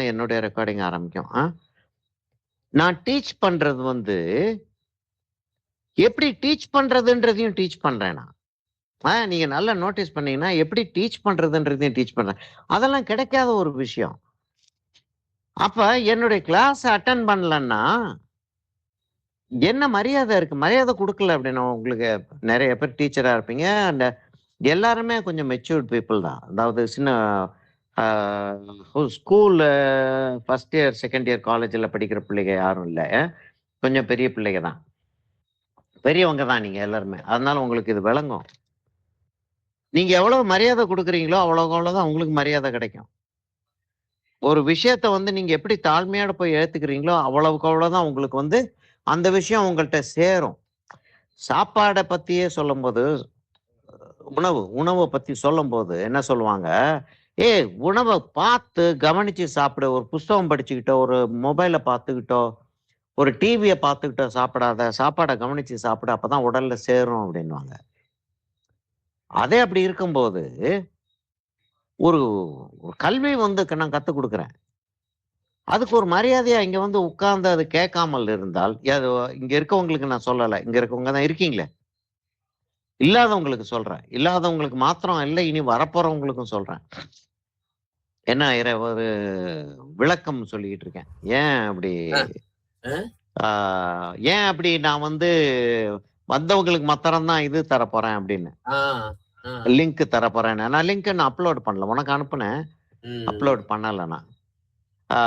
தான் என்னுடைய ரெக்கார்டிங் ஆரம்பிக்கும். நான் டீச் பண்றது வந்து எப்படி டீச் பண்றதுன்றதையும் டீச் பண்றேன் நான். நீங்க நல்லா நோட்டீஸ் பண்ணீங்கன்னா, எப்படி டீச் பண்றதுன்றதையும் டீச் பண்றேன். அதெல்லாம் கிடைக்காத ஒரு விஷயம். அப்ப என்னுடைய கிளாஸ் அட்டெண்ட் பண்ணலன்னா, என்ன மரியாதை இருக்கு? மரியாதை குடுக்கல அப்படின்னா, உங்களுக்கு நெறைய பேர் டீச்சரா இருப்பீங்க. அந்த எல்லாருமே கொஞ்சம் மெச்சூர்ட் பீப்பிள் தான். அதாவது சின்ன ஆ ஸ்கூல்ல 1 இயர், 2 இயர் காலேஜ்ல படிக்கிற பிள்ளைங்க யாரும் இல்ல. கொஞ்சம் பெரிய பிள்ளைங்க தான். பெரியவங்க தான் நீங்க எல்லாருமே. அதனால உங்களுக்கு இது விளங்கும். நீங்க எவ்வளவு மரியாதை குடுக்குறீங்களோ, அவ்வளவுக்கு அவ்வளவுதான் உங்களுக்கு மரியாதை கிடைக்கும். ஒரு விஷயத்த வந்து நீங்க எப்படி தாழ்மையோட போய் ஏத்துக்கிறீங்களோ, அவ்வளவுக்கு அவ்வளவுதான் உங்களுக்கு வந்து அந்த விஷயம் உங்கள்ட்ட சேரும். சாப்பாட பத்தியே சொல்லும்போது, உணவ பத்தி சொல்லும்போது என்ன சொல்லுவாங்க, "ஏய் உணவ பார்த்து கவனிச்சு சாப்பிடு. ஒரு புஸ்தகம் படிச்சுக்கிட்டோ, ஒரு மொபைல பார்த்துக்கிட்டோ, ஒரு டிவிய பார்த்துக்கிட்டோ சாப்பிடாத. சாப்பாட கவனிச்சு சாப்பிடு. அப்பதான் உடல்ல சேரும்" அப்படின்னுவாங்க. அதே அப்படி இருக்கும்போது, ஒரு ஒரு கல்வி வந்து நான் கத்துக் குடுக்குறேன். அதுக்கு ஒரு மரியாதையா இங்க வந்து உட்கார்ந்து அது கேட்காமல் இருந்தால், அது இங்க இருக்கவங்களுக்கு நான் சொல்லல. இங்க இருக்கவங்க தான் இருக்கீங்களே. இல்லாதவங்களுக்கு சொல்றேன். இல்லாதவங்களுக்கு மாத்திரம் இல்ல, இனி வரப்போறவங்களுக்கும் சொல்றேன். என்ன ஒரு விளக்கம் சொல்லிக்கிட்டு இருக்கேன். ஏன் அப்படி அ, அ. ஆ ஏன் அப்படி நான் வந்து வந்தவங்களுக்கு மாத்திரம் தான் இது தரப்போறேன் அப்படின்னு. ஆ, ஆ. லிங்க் தரப்போறேன்னு. நான் லிங்க் நான் அப்லோட் பண்ணல. உனக்கு அனுப்புனேன். ம். அப்லோட் பண்ணல நான். ஆ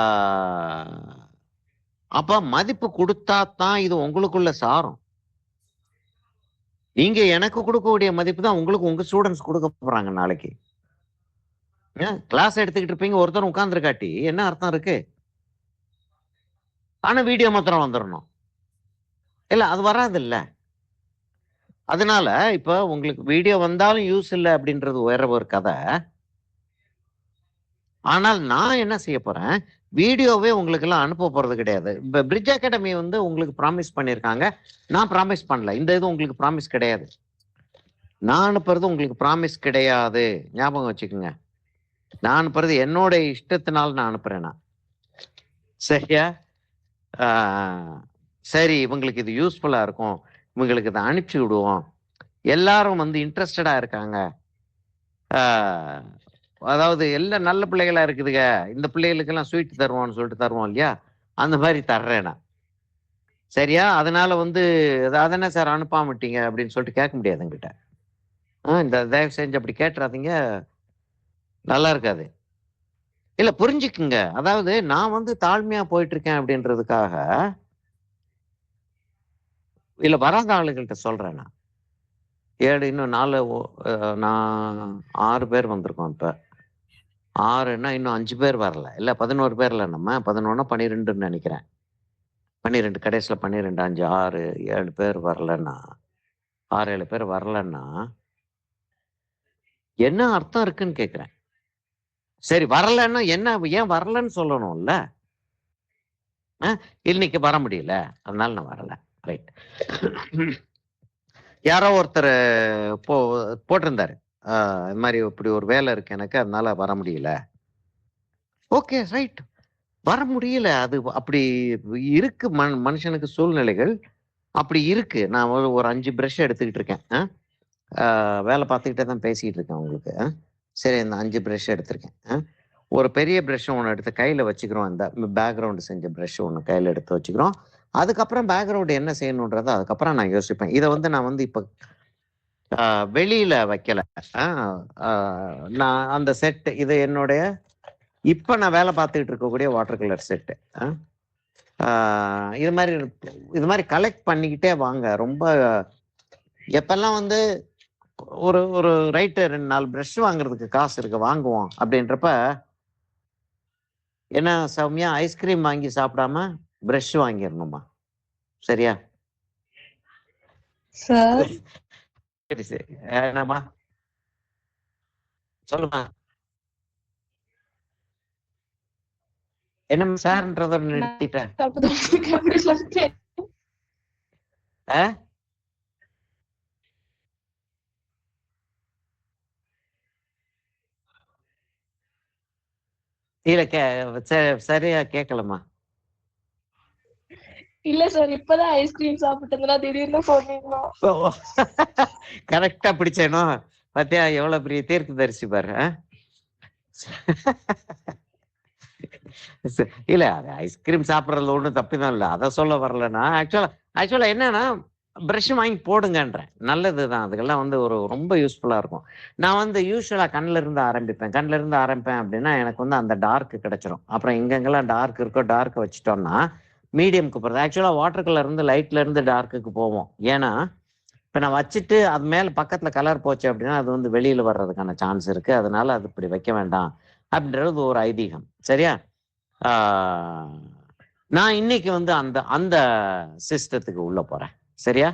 அப்ப மதிப்பு குடுத்தா தான் இது உங்களுக்குள்ள சாரும். நீங்க எனக்கு குடுக்கக்கூடிய மதிப்பு தான் உங்களுக்கு உங்க ஸ்டூடண்ட்ஸ் குடுக்க போறாங்க நாளைக்கு. கிளாஸ் எடுத்துக்கிட்டு இருப்பீங்க. ஒருத்தர் உட்கார்ந்திருக்காட்டி என்ன அர்த்தம் இருக்கு? ஆனா வீடியோ மாத்திரம் வந்துரணும். இல்ல அது வராதுல்ல. அதனால இப்ப உங்களுக்கு வீடியோ வந்தாலும் யூஸ் இல்ல அப்படின்றது வேற ஒரு கத. ஆனால் நான் என்ன செய்ய போறேன், வீடியோவே உங்களுக்கெல்லாம் அனுப்ப போறது கிடையாது. இப்ப பிரிட்ஜ் அகாடமி வந்து உங்களுக்கு ப்ராமிஸ் பண்ணியிருக்காங்க. நான் ப்ராமிஸ் பண்ணல. இந்த இது உங்களுக்கு ப்ராமிஸ் கிடையாது. நான் அனுப்புறது உங்களுக்கு ப்ராமிஸ் கிடையாது. ஞாபகம் வச்சுக்கங்க. நான் அனுப்புறது என்னோட இஷ்டத்தினால நான் அனுப்புறேன் நான். சரியா? ஆ சரி இவங்களுக்கு இது யூஸ்ஃபுல்லா இருக்கும். இவங்களுக்கு இத அனுப்பிச்சு விடுவோம். எல்லாரும் வந்து இன்ட்ரஸ்டடா இருக்காங்க. ஆ அதாவது எல்லாம் நல்ல பிள்ளைகளா இருக்குதுங்க. இந்த பிள்ளைகளுக்கெல்லாம் ஸ்வீட் தருவோம்னு சொல்லிட்டு தருவோம் இல்லையா? அந்த மாரி தர்றேன் நான். சரியா? அதனால வந்து "அத என்ன சார் அனுப்பாம விட்டீங்க?" அப்படின்னு சொல்லிட்டு கேட்க முடியாது என்கிட்ட. இந்த தயவு செஞ்சு அப்படி கேட்டுறாதீங்க. நல்லா இருக்காது. இல்ல புரிஞ்சுக்குங்க. அதாவது நான் வந்து தாழ்மையா போயிட்டு இருக்கேன் அப்படின்றதுக்காக, இல்ல வராத ஆளுகள்ட்ட சொல்றேன் நான். 7 இன்னும் 4 நான் 6 பேர் வந்திருக்கோம் இப்ப. 6ன்னா இன்னும் 5 பேர் வரல. இல்ல 11 பேர்ல நம்ம. 11 12ன்னு நெனைக்கிறேன். 12 கடைசில 12, 5, 6, 7 பேர் வரலன்னா, 6, 7 பேர் வரலன்னா, என்ன அர்த்தம் இருக்குன்னு கேட்கிறேன். சரி வரலன்னா என்ன ஏன் வரலன்னு சொல்லணும்ல. அ இன்னைக்கு வர முடியல. அதனால நான் வரல. ரைட். யாரோ ஒருத்தரு போ போட்டிருந்தாரு. இது மாரி இப்படி ஒரு வேலை இருக்கு எனக்கு. அதனால வர முடியல. Okay right. வர முடியல. அது அப்படி இருக்கு மனுஷனுக்கு சூழ்நிலைகள். அப்படி இருக்கு. நான் ஒரு 5 பிரஷ் எடுத்துக்கிட்டு இருக்கேன். வேலை பார்த்துக்கிட்டே தான் பேசிட்டு இருக்கேன் உங்களுக்கு. சரி இந்த 5 பிரஷ் எடுத்திருக்கேன். ஒரு பெரிய பிரஷ் ஒண்ணு எடுத்து கையில வச்சுக்கிறோம். இந்த பேக்கிரவுண்ட் செஞ்ச பிரஷ் ஒண்ணு கையில எடுத்து வச்சுக்கிறோம். அதுக்கப்புறம் பேக்கிரவுண்ட் என்ன செய்யணும்ன்றத அதுக்கப்புறம் நான் யோசிப்பேன். இத வந்து நான் வந்து இப்ப வெளியில வைக்கல. அ அ நான் அந்த செட் இது என்னுடைய இப்ப நான் வேலை பார்த்துக்கிட்டு இருக்கக்கூடிய வாட்டர் கலர் செட்டு. அ ஆ இது மாரி கலெக்ட் பண்ணிக்கிட்டே வாங்க. ரொம்ப எப்பல்லாம் வந்து ஒரு ஒரு ரைட்டு 2, 4 பிரஷ் வாங்குறதுக்கு காசு இருக்கு வாங்குவோம் அப்படின்றப்ப, என்ன சௌமியா ஐஸ்கிரீம் வாங்கி சாப்பிடாம பிரஷ் வாங்கிரணுமா? சரியா? சார் சரி, சரி. என்னம்மா? சொல்லுமா. என்னம்மா சார்ன்றத நிறுத்திட்டேன். ஆ? இல்ல சரியா கேட்கலம்மா. இல்ல சார், இப்பதான் ஐஸ்கிரீம் சாப்பிட்டதுனா திடீர்னு சொன்னீங்களா? கரெக்டா பிடிச்சேனோ? பாத்தியா எவ்வளவு பெரிய தீர்க்கதரிசி பாரு. இல்ல அது ஐஸ்கிரீம் சாப்பிடறதுல ஒண்ணும் தப்புதான் இல்ல. அத சொல்ல வரலன்னா ஆக்சுவலா என்னன்னா பிரஷ் வாங்கி போடுங்கன்றேன். நல்லதுதான். அதுக்கெல்லாம் வந்து ஒரு ரொம்ப யூஸ்ஃபுல்லா இருக்கும். நான் வந்து யூசுவலா கண்ல இருந்து ஆரம்பிப்பேன். கண்ல இருந்து ஆரம்பிப்பேன் அப்படின்னா எனக்கு வந்து அந்த டார்க் கிடைச்சிரும். அப்புறம் எங்கெங்கெல்லாம் டார்க் இருக்கோ டார்க் வச்சுட்டோம்னா மீடியம்க்கு போறது. ஆக்சுவலா வாட்டர் கலர் இருந்து லைட்ல இருந்து டார்க்குக்கு போவோம். ஏன்னா இப்ப நான் வச்சுட்டு அது மேல பக்கத்துல கலர் போச்சு அப்படின்னா அது வந்து வெளியில வர்றதுக்கான சான்ஸ் இருக்கு. அதனால அது இப்படி வைக்க வேண்டாம் அப்படின்றது ஒரு ஐதீகம். சரியா? நான் இன்னைக்கு வந்து அந்த அந்த சிஸ்டத்துக்கு உள்ள போறேன். சரியா?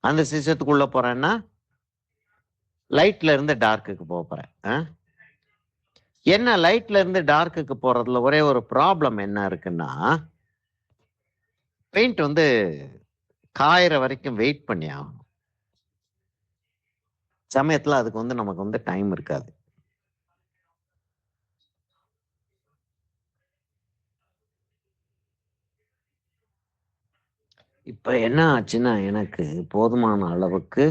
அந்த சிஸ்டத்துக்கு உள்ள போறேன்னா லைட்ல இருந்து டார்க்குக்கு போறேன். என்ன லைட்ல இருந்து டார்க்குக்கு போறதுல ஒரே ஒரு ப்ராப்ளம் என்ன இருக்குன்னா பெயிண்ட் வந்து காயிற வரைக்கும் வெயிட் பண்ணி ஆகணும். சமயத்துல அதுக்கு வந்து நமக்கு வந்து டைம் இருக்காது. இப்ப என்ன ஆச்சுன்னா எனக்கு போதுமான அளவுக்கு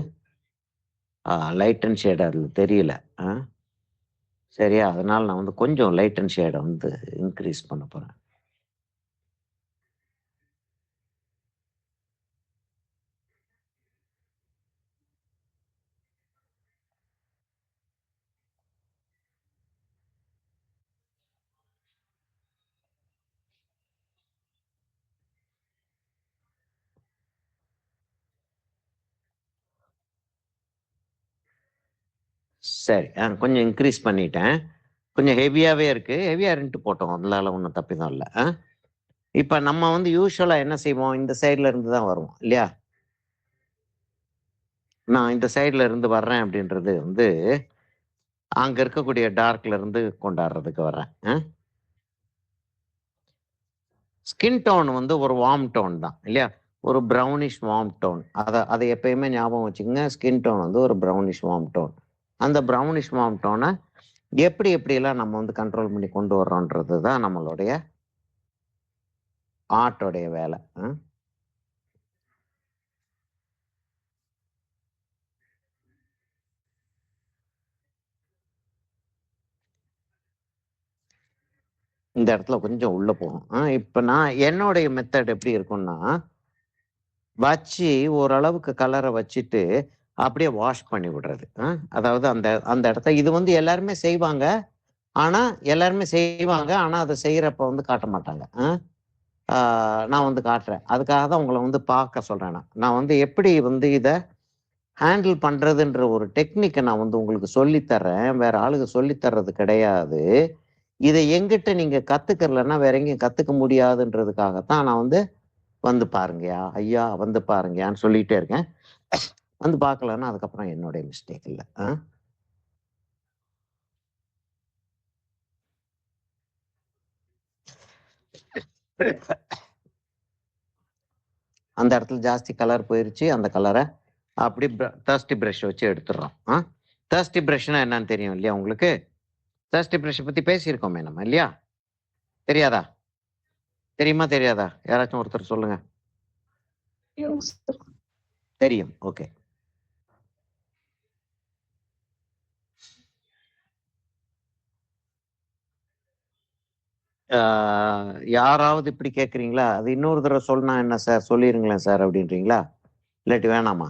லைட் அண்ட் ஷேட் அதுல தெரியல. சரியா? அதனால நான் வந்து கொஞ்சம் லைட் அண்ட் ஷேடை வந்து இன்க்ரீஸ் பண்ண போறேன். சரி. கொஞ்சம் இன்க்ரீஸ் பண்ணிட்டேன். கொஞ்சம் ஹெவியாவே இருக்கு. ஹெவியா இருந்துட்டு போட்டோம். அதனால ஒண்ணும் தப்பிதம் இல்ல. இப்ப நம்ம வந்து யூசுவலா என்ன செய்வோம்? இந்த சைடுல இருந்து தான் வருவோம். இல்லையா? நான் இந்த சைடுல இருந்து வர்றேன் அப்படின்றது வந்து, அங்க இருக்கக்கூடிய டார்க்ல இருந்து கொண்டாடுறதுக்கு வர்றேன். ஸ்கின் டோன் வந்து ஒரு வார்ம் டோன் தான். இல்லையா? ஒரு ப்ரௌனிஷ் வார்ம் டோன். அத எப்பயுமே ஞாபகம் வச்சுக்கங்க. ஸ்கின் டோன் வந்து ஒரு ப்ரௌனிஷ் வார்ம் டோன். அந்த ப்ரௌனிஷ் வார்ம் டோன எப்படியெல்லாம் நம்ம வந்து கண்ட்ரோல் பண்ணி கொண்டு வர்றோன்றது தான் நம்மளுடைய ஆர்ட்டோடைய வேலை. இந்த இடத்துல கொஞ்சம் உள்ள போகும். இப்ப நான் என்னுடைய மெத்தட் எப்படி இருக்கும்னா, வச்சு ஓரளவுக்கு கலர வச்சுட்டு, அப்படியே வாஷ் பண்ணி விடுறது. அதாவது அந்த அந்த இடத்த இது வந்து எல்லாருமே செய்வாங்க. ஆனா அத செய்யறப்ப வந்து காட்ட மாட்டாங்க. ஆ நான் வந்து காட்டுறேன். அதுக்காக தான் உங்கள வந்து பார்க்க சொல்றேன் நான். நான் வந்து எப்படி வந்து இத ஹேண்டில் பண்றதுன்ற ஒரு டெக்னிக்க நான் வந்து உங்களுக்கு சொல்லி தர்றேன். வேற ஆளுங்க சொல்லி தர்றது கிடையாது. இத என்கிட்ட நீங்க கத்துக்கிறலன்னா, வேற எங்கேயும் கத்துக்க முடியாதுன்றதுக்காகத்தான் நான் வந்து, "வந்து பாருங்கயா, ஐயா வந்து பாருங்கயான்னு" சொல்லிட்டே இருக்கேன். வந்து பார்க்கலன்னா, அதுக்கப்புறம் என்னுடைய மிஸ்டேக் இல்ல. அந்த இடத்துல ஜாஸ்தி கலர் போயிருச்சு. அந்த கலர அப்படி தர்ஸ்டி பிரஷ் வச்சு எடுத்துடுறோம். தர்ஸ்டி பிரஷ்னா என்னன்னு தெரியும் இல்லையா உங்களுக்கு? தர்ஸ்டி பிரஷ் பத்தி பேசியிருக்கோமே நம்ம இல்லையா? தெரியாதா? தெரியுமா? தெரியாதா? யாராச்சும் ஒருத்தர் சொல்லுங்க. தெரியும். ஓகே. ஆ யாராவது இப்படி கேட்கிறீங்களா? அது இன்னொரு தடவ சொன்னா என்ன சார்? சொல்லிருங்களேன் சார் அப்படின்றீங்களா? இல்லாட்டி வேணாமா?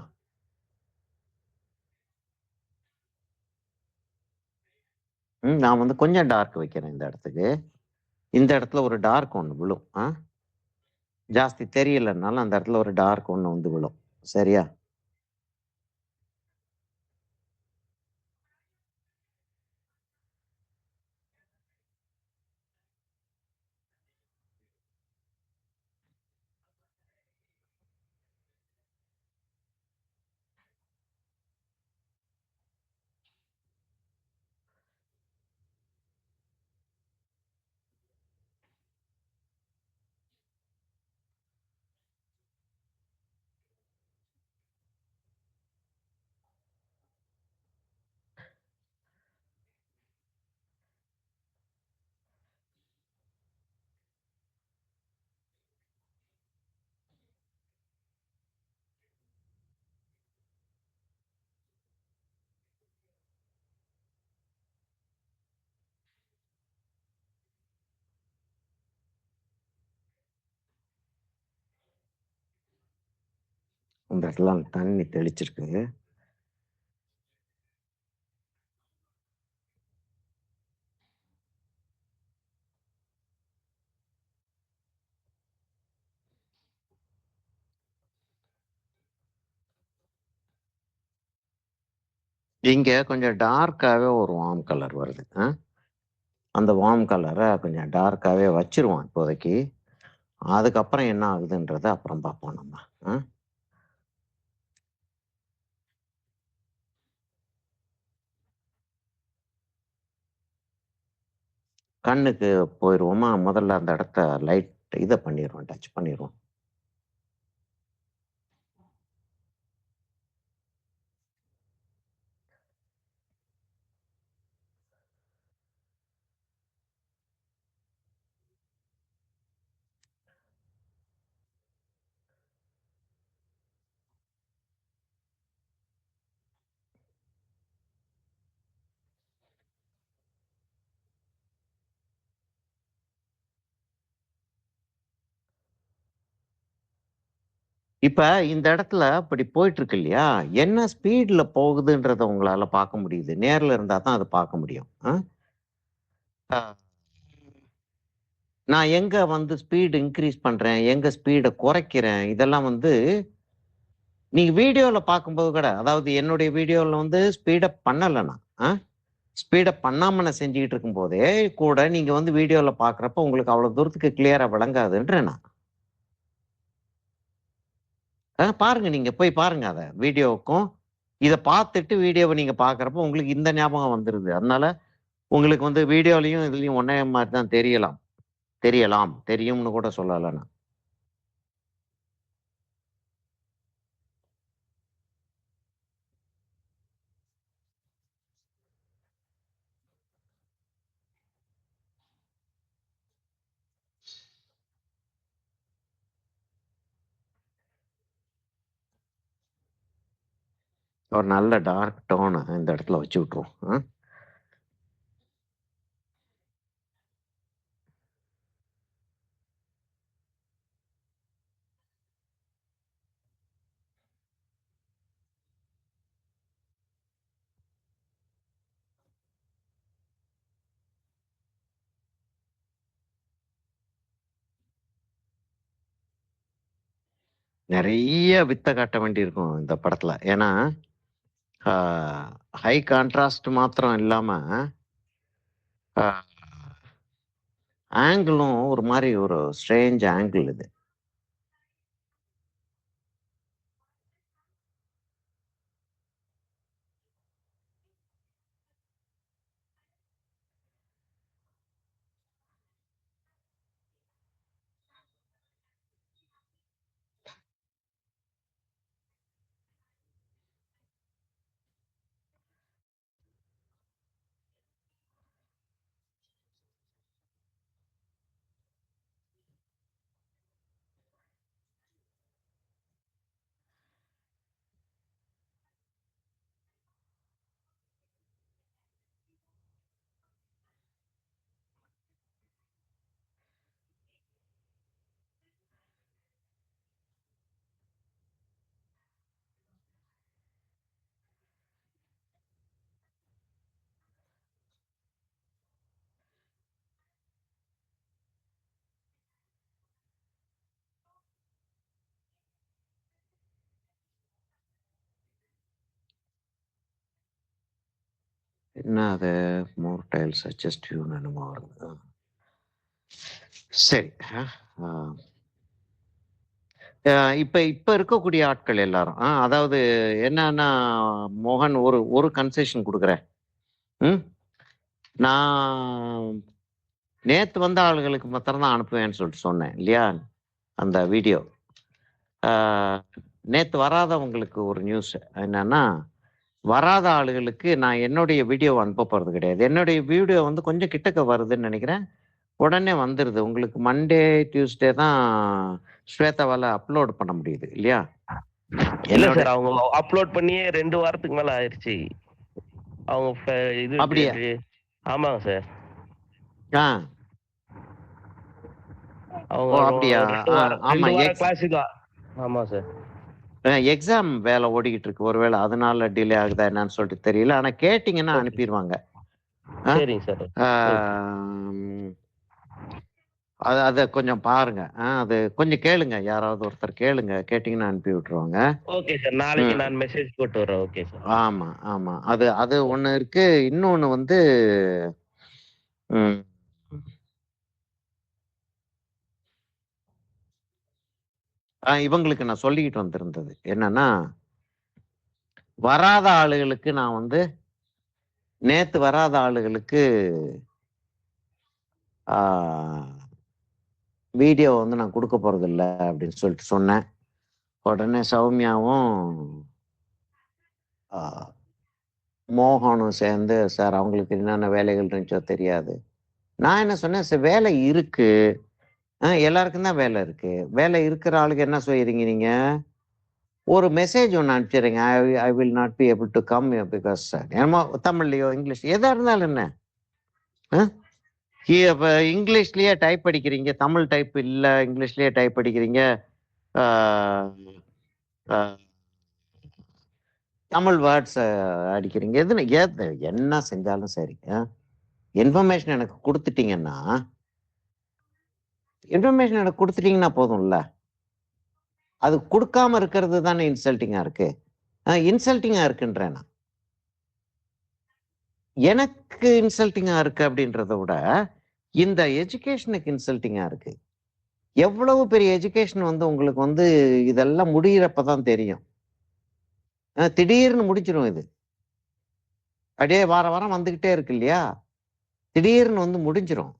நான் வந்து கொஞ்சம் டார்க் வைக்கிறேன் இந்த இடத்துக்கு. இந்த இடத்துல ஒரு டார்க் ஒண்ணு விழும். ஜாஸ்தி தெரியலனாலும் அந்த இடத்துல ஒரு டார்க் ஒண்ணு வந்து விழும். சரியா? இந்த இடத்துல தண்ணி தெளிச்சிருக்கு. இங்க கொஞ்சம் டார்க்காவே ஒரு வார்ம் கலர் வருது. அந்த வார்ம் கலரை கொஞ்சம் டார்க்காவே வச்சிருவோம் இப்போதைக்கு. அதுக்கப்புறம் என்ன ஆகுதுன்றத அப்புறம் பார்ப்போம் நம்ம. கண்ணுக்கு போயிடுவோமா? முதல்ல அந்த இடத்த லைட் இதை பண்ணிடுவோம், டச் பண்ணிடுவோம். இப்ப இந்த இடத்துல இப்படி போயிட்டு இருக்கு இல்லையா? என்ன ஸ்பீட்ல போகுதுன்றத உங்களால பார்க்க முடியுது. நேர்ல இருந்தா தான் அத பார்க்க முடியும். ஆ. நான் எங்க வந்து ஸ்பீட் இன்கிரீஸ் பண்றேன், எங்க ஸ்பீட குறைக்கிறேன், இதெல்லாம் வந்து நீங்க வீடியோல பார்க்கும்போது கூட, அதாவது என்னுடைய வீடியோல வந்து ஸ்பீடப் பண்ணல நான். ஸ்பீடப் பண்ணாம நான் செஞ்சுகிட்டு இருக்கும்போதே கூட நீங்க வந்து வீடியோல பார்க்குறப்ப உங்களுக்கு அவ்வளவு தூரத்துக்கு கிளியரா விளங்காதுன்றேன் நான். பாருங்க, நீங்க போய் பாருங்க அத. வீடியோவுக்கும் இத பார்த்துட்டு வீடியோவ நீங்க பார்க்குறப்போ உங்களுக்கு இந்த ஞாபகம் வந்துருது. அதனால உங்களுக்கு வந்து வீடியோலயும் இதுலயும் ஒண்ணே மாரி தான் தெரியலாம். தெரியும்னு கூட சொல்லல நான். ஒரு நல்ல டார்க் டோன இந்த இடத்துல வச்சு விட்டுருவோம். நெறைய வித்த காட்ட வேண்டியிருக்கும் இந்த படத்துல. ஏன்னா, ஆ ஹை கான்ட்ராஸ்ட் மாத்திரம் இல்லாம, ஆ ஆங்கிளும் ஒரு மாரி ஒரு ஸ்ட்ரேஞ்ச் ஆங்கிள் இது. என்ன அது மோர் டைல் சஜஸ்டிவ்ன்னு என்னமோ வருது. சரி. ஆ. இப்ப இப்ப இருக்கக்கூடிய ஆட்கள் எல்லாரும். அதாவது என்னன்னா, மோகன் ஒரு ஒரு கன்செஷன் குடுக்குறேன். ம். நான் நேத்து வந்த ஆளுகளுக்கு மாத்திரம் தான் அனுப்புவேன்னு சொல்லிட்டு சொன்னேன் இல்லையா? அந்த வீடியோ. ஆ நேத்து வராதவங்களுக்கு ஒரு நியூஸ் என்னன்னா, வராத ஆளுகளுக்கு நான் என்னுடைய வீடியோவ அனுப்ப போறது கிடையாது. என்னுடைய வீடியோ வந்து கொஞ்சம் கிட்டக்க வருதுன்னு நெனைக்கிறேன். உடனே வந்துருது. உங்களுக்கு மண்டே, டியூஸ்டே தான் ஸ்வேதாவால அப்லோட் பண்ண முடியுது இல்லையா? இல்ல என்னோட சார். அவங்க அப்லோட் பண்ணியே 2 வாரத்துக்கு மேல ஆயிருச்சு. அவங்க இது அப்படியா? ஆமாங்க சார். ஆ. அவங்க ஓ! அப்படியா? 2 வாரம் ஆமா. 2 வாரம் கிளாஸுக்கு. ஆமா சார். எக்ஸாம் வேலை ஓடிக்கிட்டு இருக்கு. ஒருவேளை அதனால டிலே ஆகுதா என்னன்னு சொல்லிட்டு தெரியல. ஆனா கேட்டீங்கன்னா ஓகே. அனுப்பிடுவாங்க. ஆ? சரிங்க சார். ஓகே. ஆம், அத கொஞ்சம் பாருங்க. அது கொஞ்சம் கேளுங்க. யாராவது ஒருத்தர் கேளுங்க. கேட்டீங்கன்னா அனுப்பி விட்டுருவாங்க. Okay sir. நாளைக்கு ம். நான் மெசேஜ் போட்டு வரேன். Okay sir. ஆமா, ஆமா. அது ஒண்ணு இருக்கு. இன்னொன்னு வந்து ம். இவங்களுக்கு நான் சொல்லிக்கிட்டு வந்திருந்தது. என்னன்னா, வராத ஆளுகளுக்கு நான் வந்து நேத்து வராத ஆளுகளுக்கு ஆ வீடியோ வந்து நான் குடுக்க போறதில்ல அப்படின்னு சொல்லிட்டு சொன்னேன். உடனே சௌமியாவும், ஆ மோகனும் சேர்ந்து, சார் அவங்களுக்கு என்னென்ன வேலைகள் இருந்துச்சோ தெரியாது. நான் என்ன சொன்னேன், சார் வேலை இருக்கு. எல்லாருக்கும் தான் வேலை இருக்கு. வேலை இருக்கிற ஆளுக்கு என்ன செய்றீங்க நீங்க? ஒரு மெசேஜ் ஒண்ணு அனுப்பிச்சிடுறீங்க. I will not be able to come because என்னமோ தமிழ்லயோ, இங்கிலீஷ் எதா இருந்தாலும் என்ன? அ இப்ப இங்கிலீஷ்லயே டைப் அடிக்கிறீங்க. தமிழ் டைப் இல்ல. இங்கிலீஷ்லயே டைப் அடிக்கிறீங்க. ஆ அ தமிழ் வேர்ட்ஸ் அடிக்கிறீங்க. என்ன செஞ்சாலும் சரி. இன்ஃபர்மேஷன் எனக்கு குடுத்துட்டீங்கன்னா போதும்ல. அது குடுக்காம இருக்கிறது தானே இன்சல்ட்டிங்கா இருக்கு. இன்சல்ட்டிங்கா இருக்குன்றேன் நான். எனக்கு இன்சல்ட்டிங்கா இருக்கு அப்படின்றத விட, இந்த எஜுகேஷனுக்கு இன்சல்ட்டிங்கா இருக்கு. எவ்வளவு பெரிய எஜுகேஷன் வந்து உங்களுக்கு வந்து இதெல்லாம் முடியிறப்ப தான் தெரியும். திடீர்னு முடிஞ்சிரும் இது. அப்படியே வாரம் வாரம் வந்துகிட்டே இருக்கு இல்லையா? திடீர்னு வந்து முடிஞ்சிரும்.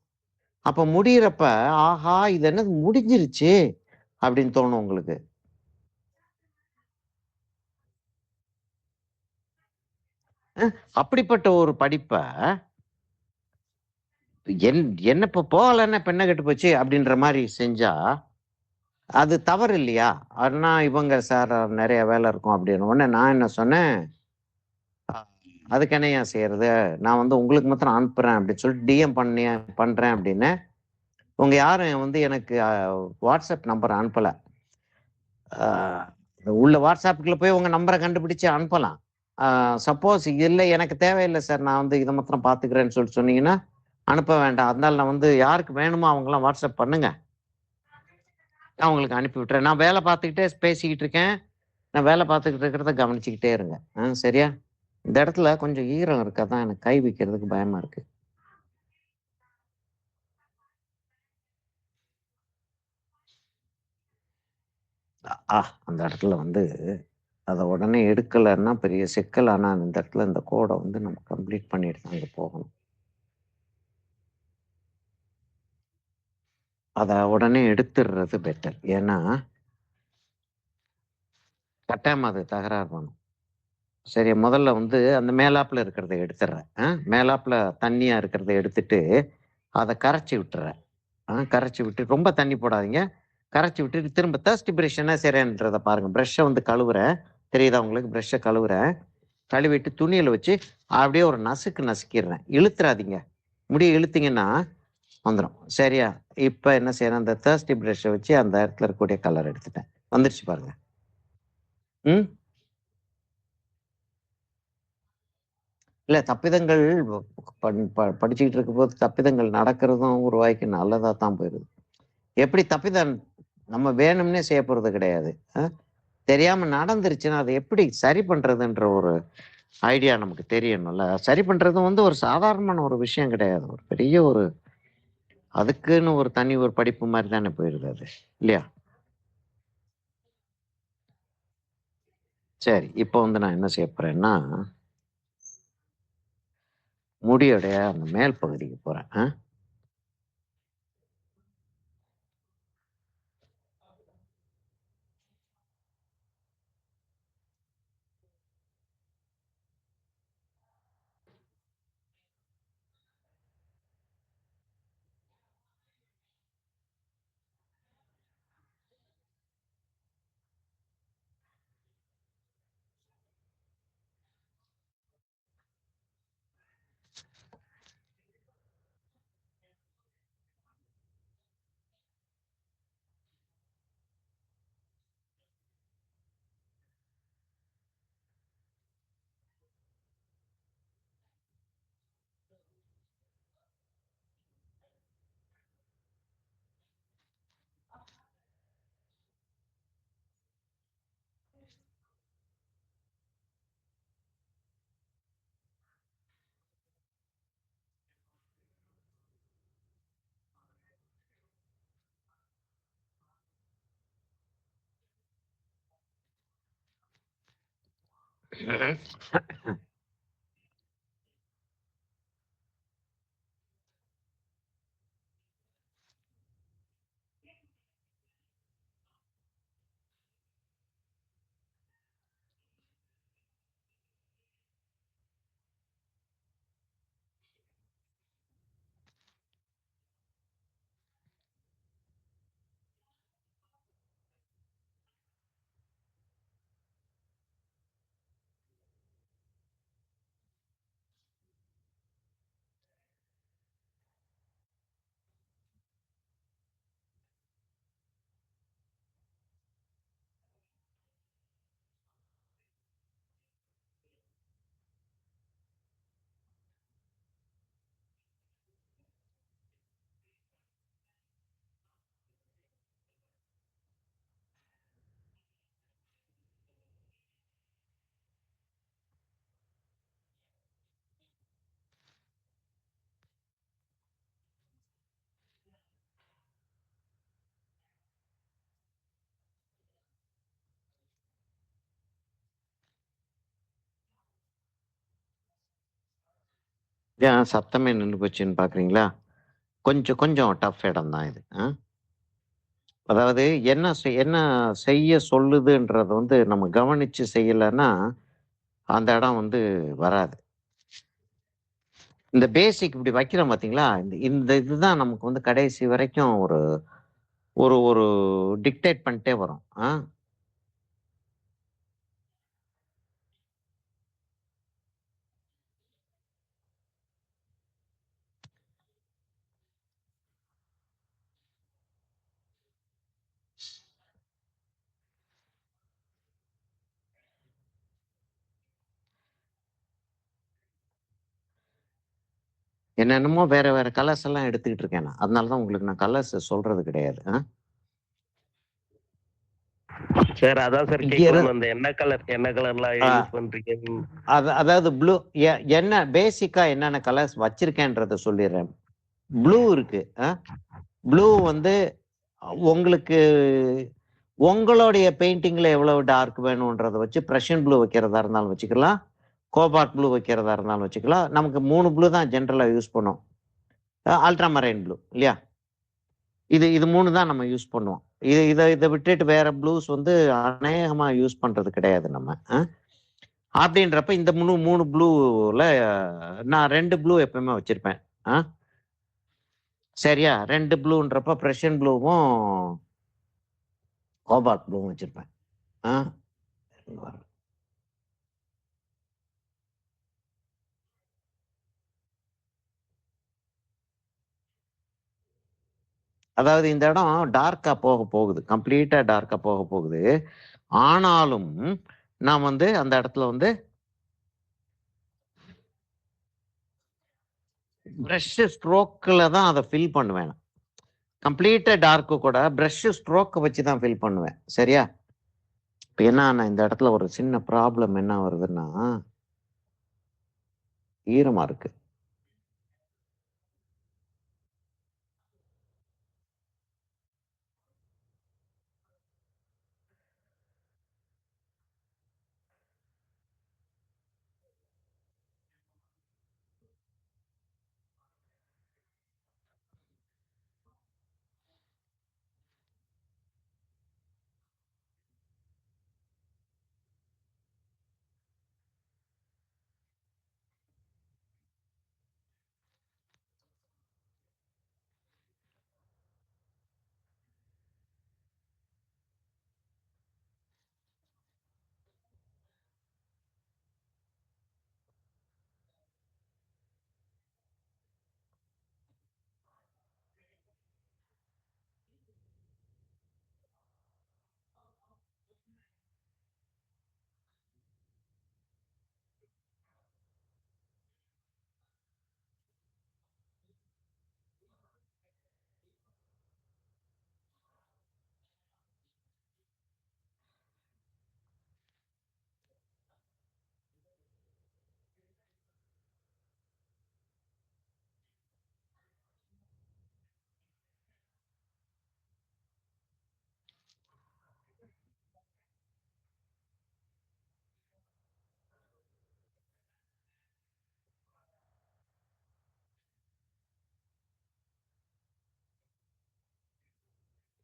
அப்ப முடியிறப்ப, ஆஹா! இது என்னது முடிஞ்சிருச்சு அப்படின்னு தோணும் உங்களுக்கு. அ அப்படிப்பட்ட ஒரு படிப்ப, என் என்ன இப்ப போகலன்னா இப்ப என்ன கெட்டு போச்சு அப்படின்ற மாரி செஞ்சா, அது தவறு இல்லையா? அண்ணா இவங்க சார் நெறைய வேலை இருக்கும் அப்படின்னு. உடனே நான் என்ன சொன்னேன், அ அதுக்கு என்னய்யா செய்யறது? நான் வந்து உங்களுக்கு மாத்திரம் அனுப்புறேன் அப்படின்னு சொல்லிட்டு டிஎம் பண்றேன் அப்படின்னேன். உங்க யாரும் வந்து எனக்கு WhatsApp நம்பர் அனுப்பல. ஆ உள்ள WhatsAppக்குள்ள போய் உங்க நம்பர கண்டுபிடிச்சு அனுப்பலாம். சப்போஸ் இல்ல எனக்கு தேவையில்ல சார். நான் வந்து இத மாத்திரம் பார்த்துக்கிறேன்னு சொல்லிட்டு சொன்னீங்கன்னா, அனுப்ப வேண்டாம். அதனால நான் வந்து யாருக்கு வேணுமோ அவங்கலாம் WhatsApp பண்ணுங்க. நான் உங்களுக்கு அனுப்பி விட்டுறேன். நான் வேலை பார்த்துக்கிட்டே பேசிக்கிட்டு இருக்கேன். நான் வேலை பார்த்துக்கிட்டு இருக்கிறத கவனிச்சுக்கிட்டே இருங்க. சரியா? இந்த இடத்துல கொஞ்சம் ஈரம் இருக்கு. அதான் எனக்கு கை வைக்கிறதுக்கு பயமா இருக்கு. அந்த இடத்துல வந்து அத உடனே எடுக்கலன்னா பெரிய சிக்கல். ஆனா இந்த இடத்துல இந்த கோட வந்து நம்ம கம்ப்ளீட் பண்ணிட்டு தான் அங்க போகணும். அத உடனே எடுத்துடுறது பெட்டர். ஏன்னா, கட்டாயமா அது தகராறு பண்ணும். சரி முதல்ல வந்து அந்த மேலாப்புல இருக்கிறத எடுத்துடுறேன். மேலாப்புல தண்ணியா இருக்கிறத எடுத்துட்டு, அத கரைச்சு விட்டுறேன். கரைச்சு விட்டு ரொம்ப தண்ணி போடாதீங்க. கரைச்சு விட்டுட்டு திரும்ப தர்ஸ்ட் பிரஷ் என்ன செய்றேன்றத பாருங்க. பிரஷ்ஷ வந்து கழுவுறேன். தெரியுதா உங்களுக்கு? பிரஷ்ஷ கழுவுறேன். கழுவிட்டு துணியில வச்சு அப்படியே ஒரு நசுக்கு நசுக்கிடுறேன். இழுத்துறாதீங்க. முடிய இழுத்தீங்கன்னா வந்துரும். சரியா? இப்ப என்ன செய்றேன், அந்த தர்ஸ்டி பிரஷ்ஷ வச்சு அந்த இடத்துல இருக்கக்கூடிய கலர் எடுத்துட்டேன். வந்துருச்சு பாருங்க. ம். இல்ல தப்பிதங்கள் படிச்சுக்கிட்டு இருக்கும்போது தப்பிதங்கள் நடக்கிறதும் ஒரு வாய்க்கு நல்லதா தான் போயிருது. எப்படி தப்பிதம் நம்ம வேணும்னே செய்ய போறது கிடையாது. அ தெரியாம நடந்துருச்சுன்னா, அத எப்படி சரி பண்றதுன்ற ஒரு ஐடியா நமக்கு தெரியணும்ல. சரி பண்றது வந்து ஒரு சாதாரணமான ஒரு விஷயம் கிடையாது. ஒரு பெரிய ஒரு அதுக்குன்னு ஒரு தனி ஒரு படிப்பு மாரி தானே போயிருது அது. இல்லையா? சரி. இப்போ வந்து நான் என்ன செய்ய போறேன்னா, முடியோடைய அந்த மேல் பகுதிக்கு போறேன். ஏன் சத்தமே நின்னு போச்சுன்னு பார்க்குறீங்களா? கொஞ்சம் கொஞ்சம் டஃப் இடம் தான் இது. அதாவது என்ன செய்ய சொல்லுதுன்றத வந்து நம்ம கவனிச்சு செய்யலன்னா, அந்த இடம் வந்து வராது. இந்த பேசிக் இப்படி வைக்கிறோம் பார்த்தீங்களா? இந்த இந்த இதுதான் நமக்கு வந்து கடைசி வரைக்கும் ஒரு ஒரு ஒரு டிக்டேட் பண்ணிட்டே வரும். என்னென்னமோ வேற வேற கலர்ஸ் எல்லாம் எடுத்துக்கிட்டு இருக்கேன் நான். அதனால தான் உங்களுக்கு நான் கலர்ஸ் சொல்றது கிடையாது. சார் அதான் சார் இங்க கேட்கலான்னு இரு வந்தேன். என்ன கலர்லாம் ஆ யூஸ் பண்றீங்கன்னு. அதாவது ப்ளூ என்ன பேசிக்கா என்னென்ன கலர்ஸ் வச்சிருக்கேன்றத சொல்லிடுறேன். ப்ளூ இருக்கு. ப்ளூ வந்து உங்களுக்கு உங்களுடைய பெயிண்டிங்ல எவ்வளவு டார்க் வேணும்ன்றத வச்சு பிரஷன் ப்ளூ வைக்கிறதா இருந்தாலும் வச்சுக்கலாம். கோபால்ட் ப்ளூ வைக்கிறதா இருந்தாலும் வச்சுக்கலாம். நமக்கு 3 ப்ளூ தான் ஜெனரலா யூஸ் பண்ணுவோம். அல்ட்ராமரைன் ப்ளூ இல்லையா? இது 3 தான் நம்ம யூஸ் பண்ணுவோம். இத விட்டுட்டு வேற ப்ளூஸ் வந்து அநேகமா யூஸ் பண்றது கிடையாது நம்ம. அப்படின்றப்ப இந்த 3 ப்ளூல நான் 2 ப்ளூ எப்பவுமே வச்சிருப்பேன். அ சரியா? 2 ப்ளூன்றப்ப பிரஷன் ப்ளூவும், கோபால்ட் ப்ளூவும் வச்சிருப்பேன். ஆ அதாவது இந்த இடம் டார்க்கா போக போகுது. கம்ப்ளீட்டா டார்க்கா போக போகுது. ஆனாலும் நான் வந்து அந்த இடத்துல வந்து பிரஷ் ஸ்ட்ரோக்ல தான் அத ஃபில் பண்ணுவேன் நான். கம்ப்ளீட்டா டார்க் கூட பிரஷ் ஸ்ட்ரோக்க வச்சு தான் ஃபில் பண்ணுவேன். சரியா? இப்ப என்னன்னா இந்த இடத்துல ஒரு சின்ன ப்ராப்ளம் என்ன வருதுன்னா, ஈரமா இருக்கு.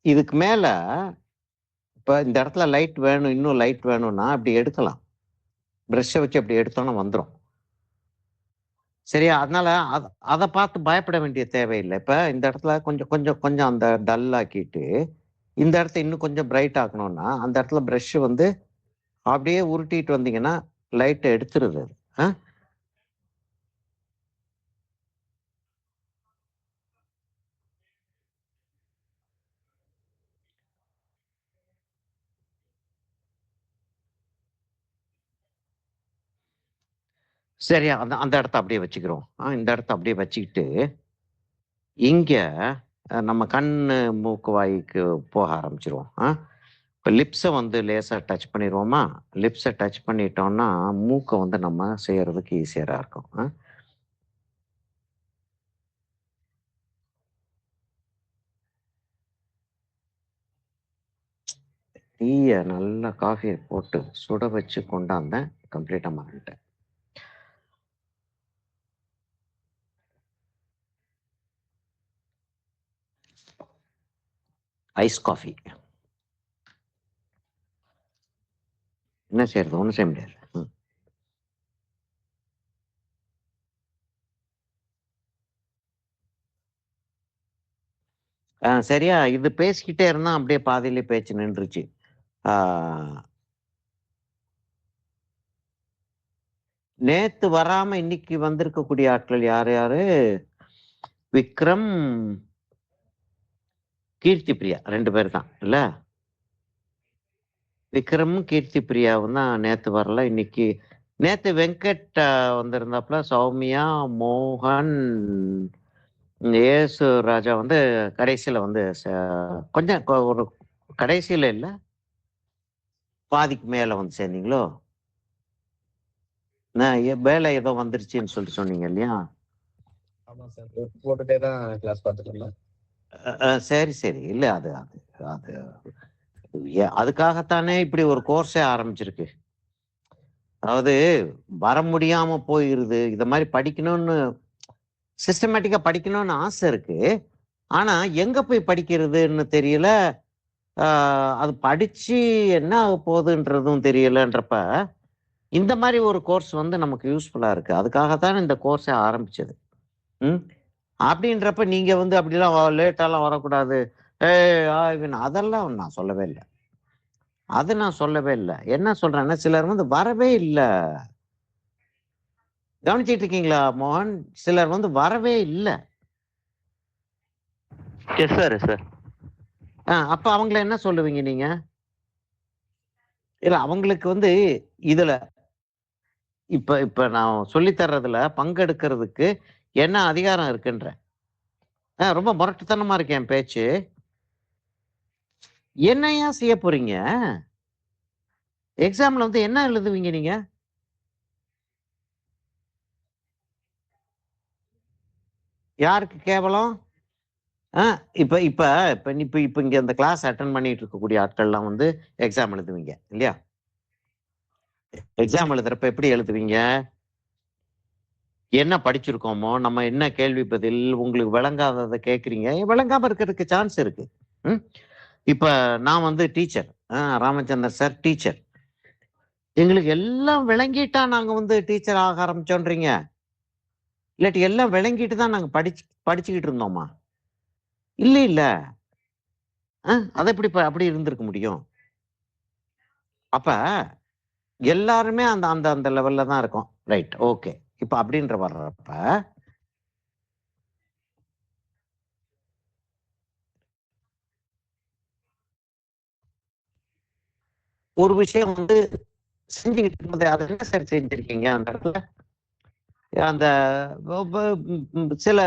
இதுக்கு மேல இப்ப இந்த இடத்துல லைட் வேணும், இன்னும் லைட் வேணும்னா அப்படி எடுக்கலாம். பிரஷ்ஷை வச்சு அப்படி எடுத்தோம்னா வந்துரும். சரியா? அதனால அத பார்த்து பயப்பட வேண்டிய தேவையில்ல. இப்ப இந்த இடத்துல கொஞ்சம் கொஞ்சம் கொஞ்சம் அந்த டல் ஆக்கிட்டு, இந்த இடத்த இன்னும் கொஞ்சம் பிரைட் ஆக்கணும்னா, அந்த இடத்துல பிரஷ் வந்து அப்படியே உருட்டிட்டு வந்தீங்கன்னா, லைட்ட எடுத்துருது அது. ஆ? சரியா? அந்த அந்த இடத்த அப்படியே வச்சுக்கிறோம். இந்த இடத்த அப்படியே வச்சுக்கிட்டு, இங்க நம்ம கண்ணு, மூக்கு, வாய்க்கு போக ஆரம்பிச்சுருவோம். இப்ப லிப்ஸ வந்து லேசா டச் பண்ணிருவோமா? லிப்ஸ டச் பண்ணிட்டோம்னா, மூக்க வந்து நம்ம செய்யறதுக்கு ஈஸியரா இருக்கும். டீய நல்லா காஃபிய போட்டு சுட வச்சு கொண்டாந்தேன். கம்ப்ளீட்டா மறந்துட்டேன். Ice coffee. என்ன செய்றது? ஒண்ணும் செய்ய முடியாது. சரியா? இது பேசிக்கிட்டே இருந்தா அப்படியே பாதியிலே பேச்சு நின்றுச்சு. ஆ நேத்து வராம இன்னைக்கு வந்திருக்கக்கூடிய ஆட்கள் யாரு யாரு? விக்ரம், கீர்த்தி பிரியா 2 பேர் தான் இல்ல? விக்ரமும், கீர்த்தி பிரியாவும் தான் நேத்து வரல. இன்னைக்கு நேத்து வெங்கட் வந்திருந்தாப்புல. சௌமியா, மோகன், ஏசு ராஜா வந்து கடைசியில வந்து கொஞ்சம் ஒரு கடைசியில இல்ல, பாதிக்கு மேல வந்து சேர்ந்தீங்களோ? வேலை ஏதோ வந்துருச்சுன்னு சொல்லிட்டு சொன்னீங்க இல்லையா? ஆமா சார். போட்டுட்டே தான் கிளாஸ் பார்த்துட்டு இருந்தேன். சரி, சரி. இல்ல அது அது அது அதுக்காகத்தானே இப்படி ஒரு கோர்ஸே ஆரம்பிச்சிருக்கு. அதாவது வர முடியாம போயிருது. இத மாரி படிக்கணும்னு சிஸ்டமேட்டிக்கா படிக்கணும்னு ஆசை இருக்கு. ஆனா எங்க போய் படிக்கிறதுன்னு தெரியல. ஆ அது படிச்சு என்ன ஆக போகுதுன்றதும் தெரியலன்றப்ப, இந்த மாரி ஒரு கோர்ஸ் வந்து நமக்கு யூஸ்ஃபுல்லா இருக்கு. அதுக்காகத்தான் இந்த கோர்ஸே ஆரம்பிச்சது. ம். அப்படின்றப்ப நீங்க வந்து அப்படிலாம் லேட்டாலாம் வரக்கூடாது. அதெல்லாம் நான் சொல்லவே இல்ல. அது நான் சொல்லவே இல்ல. என்ன சொல்றேன்னா, சிலர் வந்து வரவே இல்ல. கவனிச்சிட்டு இருக்கீங்களா மோகன்? சிலர் வந்து வரவே இல்ல. Yes sir, yes sir. அப்ப அவங்கள என்ன சொல்லுவீங்க நீங்க? இல்ல அவங்களுக்கு வந்து இதுல இப்ப இப்ப நான் சொல்லி தர்றதுல பங்கெடுக்கிறதுக்கு என்ன அதிகாரம் இருக்குன்றேன். ரொம்ப முரட்டுத்தனமா இருக்கு என் பேச்சு. என்னய்யா செய்ய போறீங்க? எக்ஸாம்ல வந்து என்ன எழுதுவீங்க நீங்க? யாருக்கு கேவலம்? ஆ இப்ப இப்ப இப்ப இப்ப இப்ப இங்க இந்த கிளாஸ் அட்டெண்ட் பண்ணிட்டு இருக்கக்கூடிய ஆட்கள்லாம் வந்து எக்ஸாம் எழுதுவீங்க இல்லையா? எக்ஸாம் எழுதுறப்ப எப்படி எழுதுவீங்க? என்ன படிச்சிருக்கோமோ, நம்ம என்ன கேள்வி பதில், உங்களுக்கு விளங்காதத கேட்கிறீங்க. விளங்காம இருக்கிறதுக்கு சான்ஸ் இருக்கு. ம். இப்ப நான் வந்து டீச்சர். Ramachandar sir teacher. எங்களுக்கு எல்லாம் விளங்கிட்டா நாங்க வந்து டீச்சர் ஆக ஆரம்பிச்சோன்றீங்க. இல்லாட்டி எல்லாம் விளங்கிட்டு தான் நாங்க படிச்சுக்கிட்டு இருந்தோமா? இல்ல. அது எப்படி அப்படி இருந்திருக்க முடியும்? அப்ப எல்லாருமே அந்த அந்த அந்த லெவல்ல தான் இருக்கோம். ரைட். ஓகே. இப்ப அப்படின்ற வர்றப்ப, ஒரு விஷயம் வந்து செஞ்சுகிட்டு இருக்கும்போது, அத என்ன சார் செஞ்சிருக்கீங்க அந்த இடத்துல? அந்த சில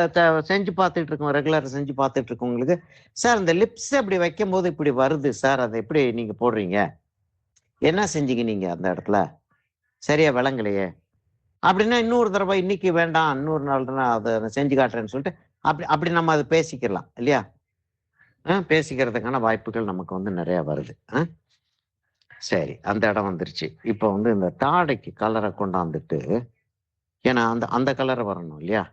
செஞ்சு பார்த்துட்டு இருக்கோம். ரெகுலரா செஞ்சு பார்த்துட்டு இருக்கவங்களுக்கு, சார் இந்த லிப்ஸ் அப்படி வைக்கும்போது இப்படி வருது சார். அத எப்படி நீங்க போடுறீங்க? என்ன செஞ்சீங்க நீங்க அந்த இடத்துல? சரியா விளங்கலையே! அப்படின்னா இன்னொரு தடவ இன்னைக்கு வேண்டாம். இன்னொரு நாள் நான் அத செஞ்சு காட்டுறேன்னு சொல்லிட்டு, அப்படி அப்படி நம்ம அத பேசிக்கலாம் இல்லையா? பேசிக்கிறதுக்கான வாய்ப்புகள் நமக்கு வந்து நெறைய வருது. சரி. அந்த இடம் வந்துருச்சு. இப்ப வந்து இந்த தாடைக்கு கலர கொண்டாந்துட்டு, ஏன்னா அந்த அந்த கலர் வரணும் இல்லையா?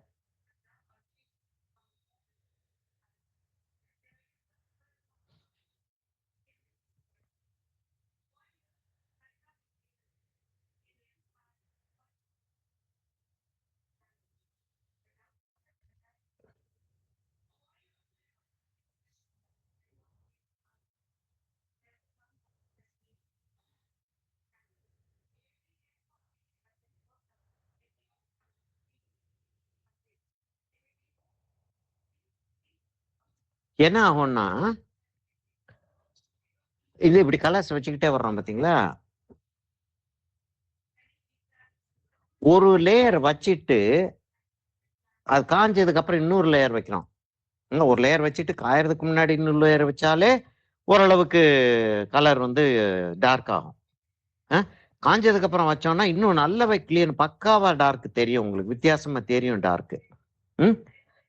என்ன ஆகும்னா இது இப்படி கலர்ஸ் வச்சுக்கிட்டே வர்றோம் பாத்தீங்களா, ஒரு லேயர் வச்சிட்டு அது காஞ்சதுக்கு அப்புறம் இன்னொரு லேயர் வைக்கிறோம். ஒரு லேயர் வச்சுட்டு காயறதுக்கு முன்னாடி இன்னொரு லேயர் வச்சாலே ஓரளவுக்கு கலர் வந்து டார்க் ஆகும். காஞ்சதுக்கு அப்புறம் வச்சோம்னா இன்னும் நல்லாவே கிளியர் பக்காவா டார்க் தெரியும், உங்களுக்கு வித்தியாசமா தெரியும் டார்க்.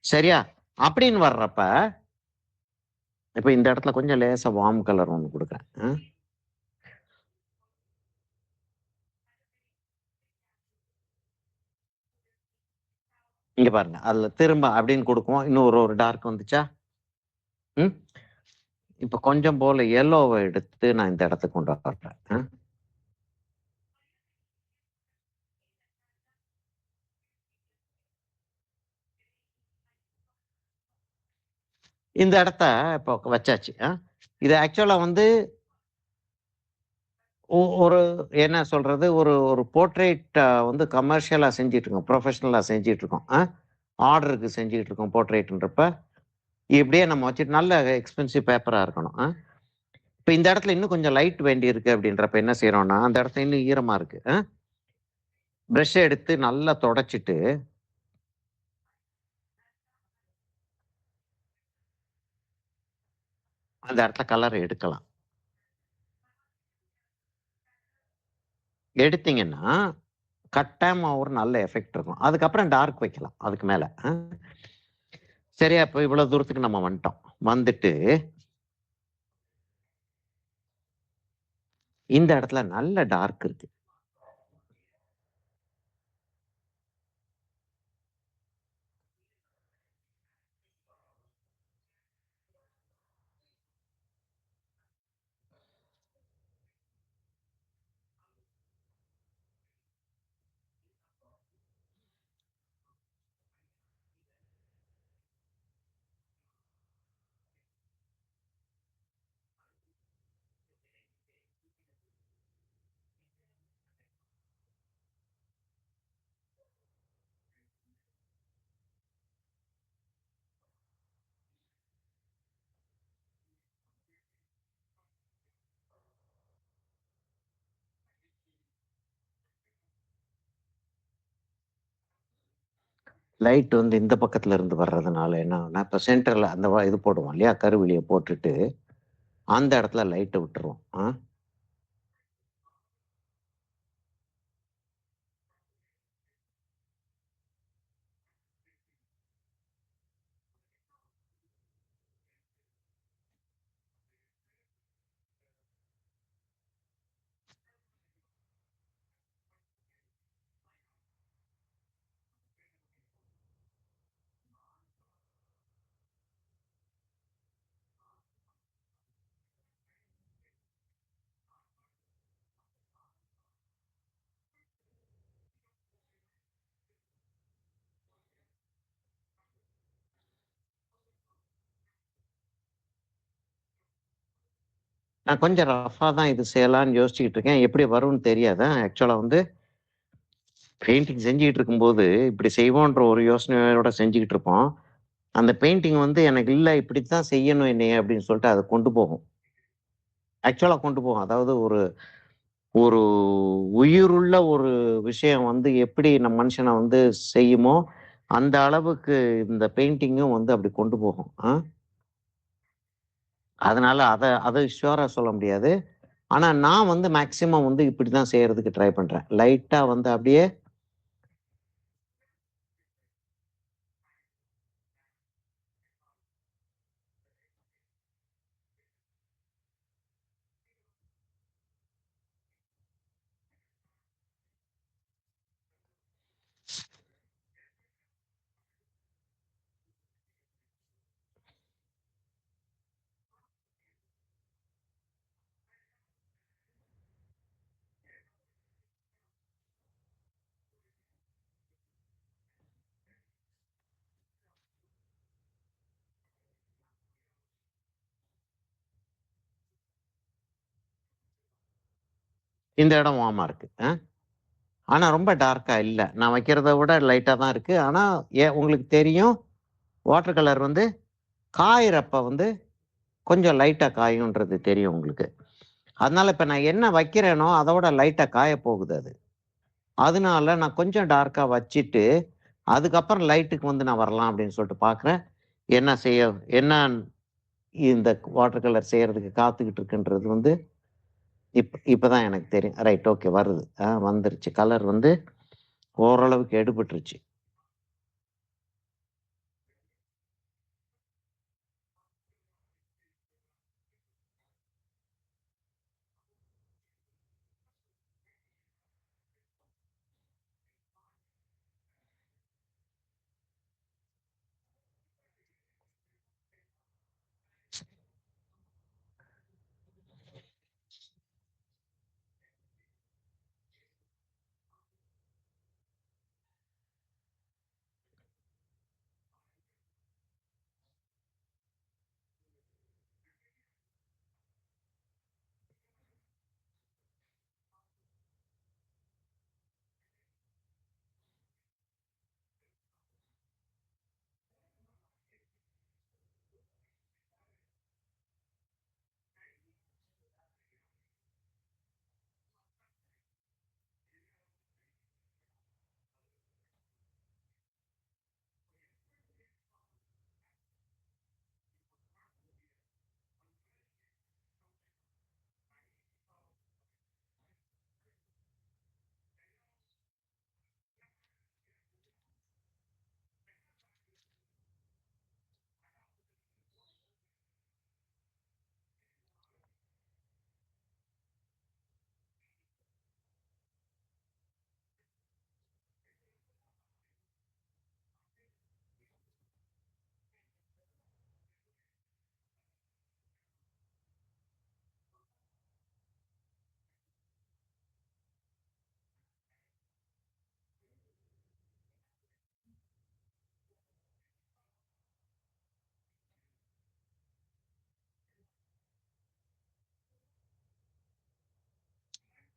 சரியா? அப்படின்னு வர்றப்ப இப்ப இந்த இடத்துல கொஞ்சம் லேசா வார்ம் கலர் ஒன்று கொடுக்குறேன். இங்க பாருங்க, அதுல திரும்ப அப்படின்னு கொடுக்கும், இன்னும் ஒரு டார்க் வந்துச்சா. இப்ப கொஞ்சம் போல எல்லோவை எடுத்து நான் இந்த இடத்துக்கு கொண்டு வர்றேன். இந்த இடத்த இப்போ வச்சாச்சு. இது ஆக்சுவலா வந்து ஒரு என்ன சொல்றது, ஒரு ஒரு போர்ட்ரேட் வந்து கமர்ஷியலா செஞ்சுட்டு இருக்கோம், ப்ரொஃபஷனலா செஞ்சுட்டு இருக்கோம். ஆர்டருக்கு செஞ்சுட்டு இருக்கோம் போர்ட்ரேட்ன்றப்ப இப்படியே நம்ம வச்சுட்டு நல்ல எக்ஸ்பென்சிவ் பேப்பரா இருக்கணும். இப்போ இந்த இடத்துல இன்னும் கொஞ்சம் லைட் வேண்டி இருக்கு அப்படின்றப்ப என்ன செய்யறோம்னா, அந்த இடத்துல இன்னும் ஈரமா இருக்கு. ப்ரஷ் எடுத்து நல்லா தொடச்சிட்டு அந்த இடத்துல கலர் எடுக்கலாம். எடுத்தீங்கன்னா கட்டாயமா ஒரு நல்ல எஃபெக்ட் இருக்கும். அதுக்கப்புறம் டார்க் வைக்கலாம் அதுக்கு மேல. சரியா? இப்போ இவ்வளவு தூரத்துக்கு நம்ம வந்துட்டோம். வந்துட்டு இந்த இடத்துல நல்ல டார்க் இருக்கு. லைட் வந்து இந்த பக்கத்துல இருந்து வர்றதுனால என்ன ஆகும்னா, இப்ப சென்டர்ல அந்த இது போடுவோம் இல்லையா, கருவிலியை போட்டுட்டு அந்த இடத்துல லைட்டை விட்டுருவோம். நான் கொஞ்சம் ரஃபா தான் இது செய்யலாம்னு யோசிச்சுக்கிட்டு இருக்கேன். எப்படி வரும்னு தெரியாது. ஆக்சுவலா வந்து பெயிண்டிங் செஞ்சுக்கிட்டு இருக்கும்போது இப்படி செய்வோன்ற ஒரு யோசனையோட செஞ்சுக்கிட்டு இருப்போம். அந்த பெயிண்டிங் வந்து எனக்கு இல்ல இப்படித்தான் செய்யணும் என்னைய அப்படின்னு சொல்லிட்டு அதை கொண்டு போகும். ஆக்சுவலா கொண்டு போகும். அதாவது ஒரு ஒரு உயிருள்ள ஒரு விஷயம் வந்து எப்படி நம்ம மனுஷனை வந்து செய்யுமோ அந்த அளவுக்கு இந்த பெயிண்டிங்கும் வந்து அப்படி கொண்டு போகும். அதனால அதை ஷுவரா சொல்ல முடியாது. ஆனா நான் வந்து மேக்சிமம் வந்து இப்படிதான் செய்யறதுக்கு ட்ரை பண்றேன். லைட்டா வந்து அப்படியே இந்த இடம் வார்மா இருக்கு. ஆனா ரொம்ப டார்க்கா இல்ல. நான் வைக்கிறத விட லைட்டா தான் இருக்கு. ஆனா உங்களுக்கு தெரியும் வாட்டர் கலர் வந்து காயிறப்ப வந்து கொஞ்சம் லைட்டாக காயுன்றது தெரியும் உங்களுக்கு. அதனால இப்போ நான் என்ன வைக்கிறேனோ அதோட லைட்டாக காய போகுது அது. அதனால நான் கொஞ்சம் டார்க்கா வச்சுட்டு, அதுக்கப்புறம் லைட்டுக்கு வந்து நான் வரலாம் அப்படின்னு சொல்லிட்டு பார்க்குறேன். என்ன செய்ய என்ன இந்த வாட்டர் கலர் செய்யறதுக்கு காத்துக்கிட்டு இருக்குன்றது வந்து இப்பதான் எனக்கு தெரியும். ரைட், ஓகே, வருது. வந்துருச்சு. கலர் வந்து ஓரளவுக்கு எடுபட்டுருச்சு.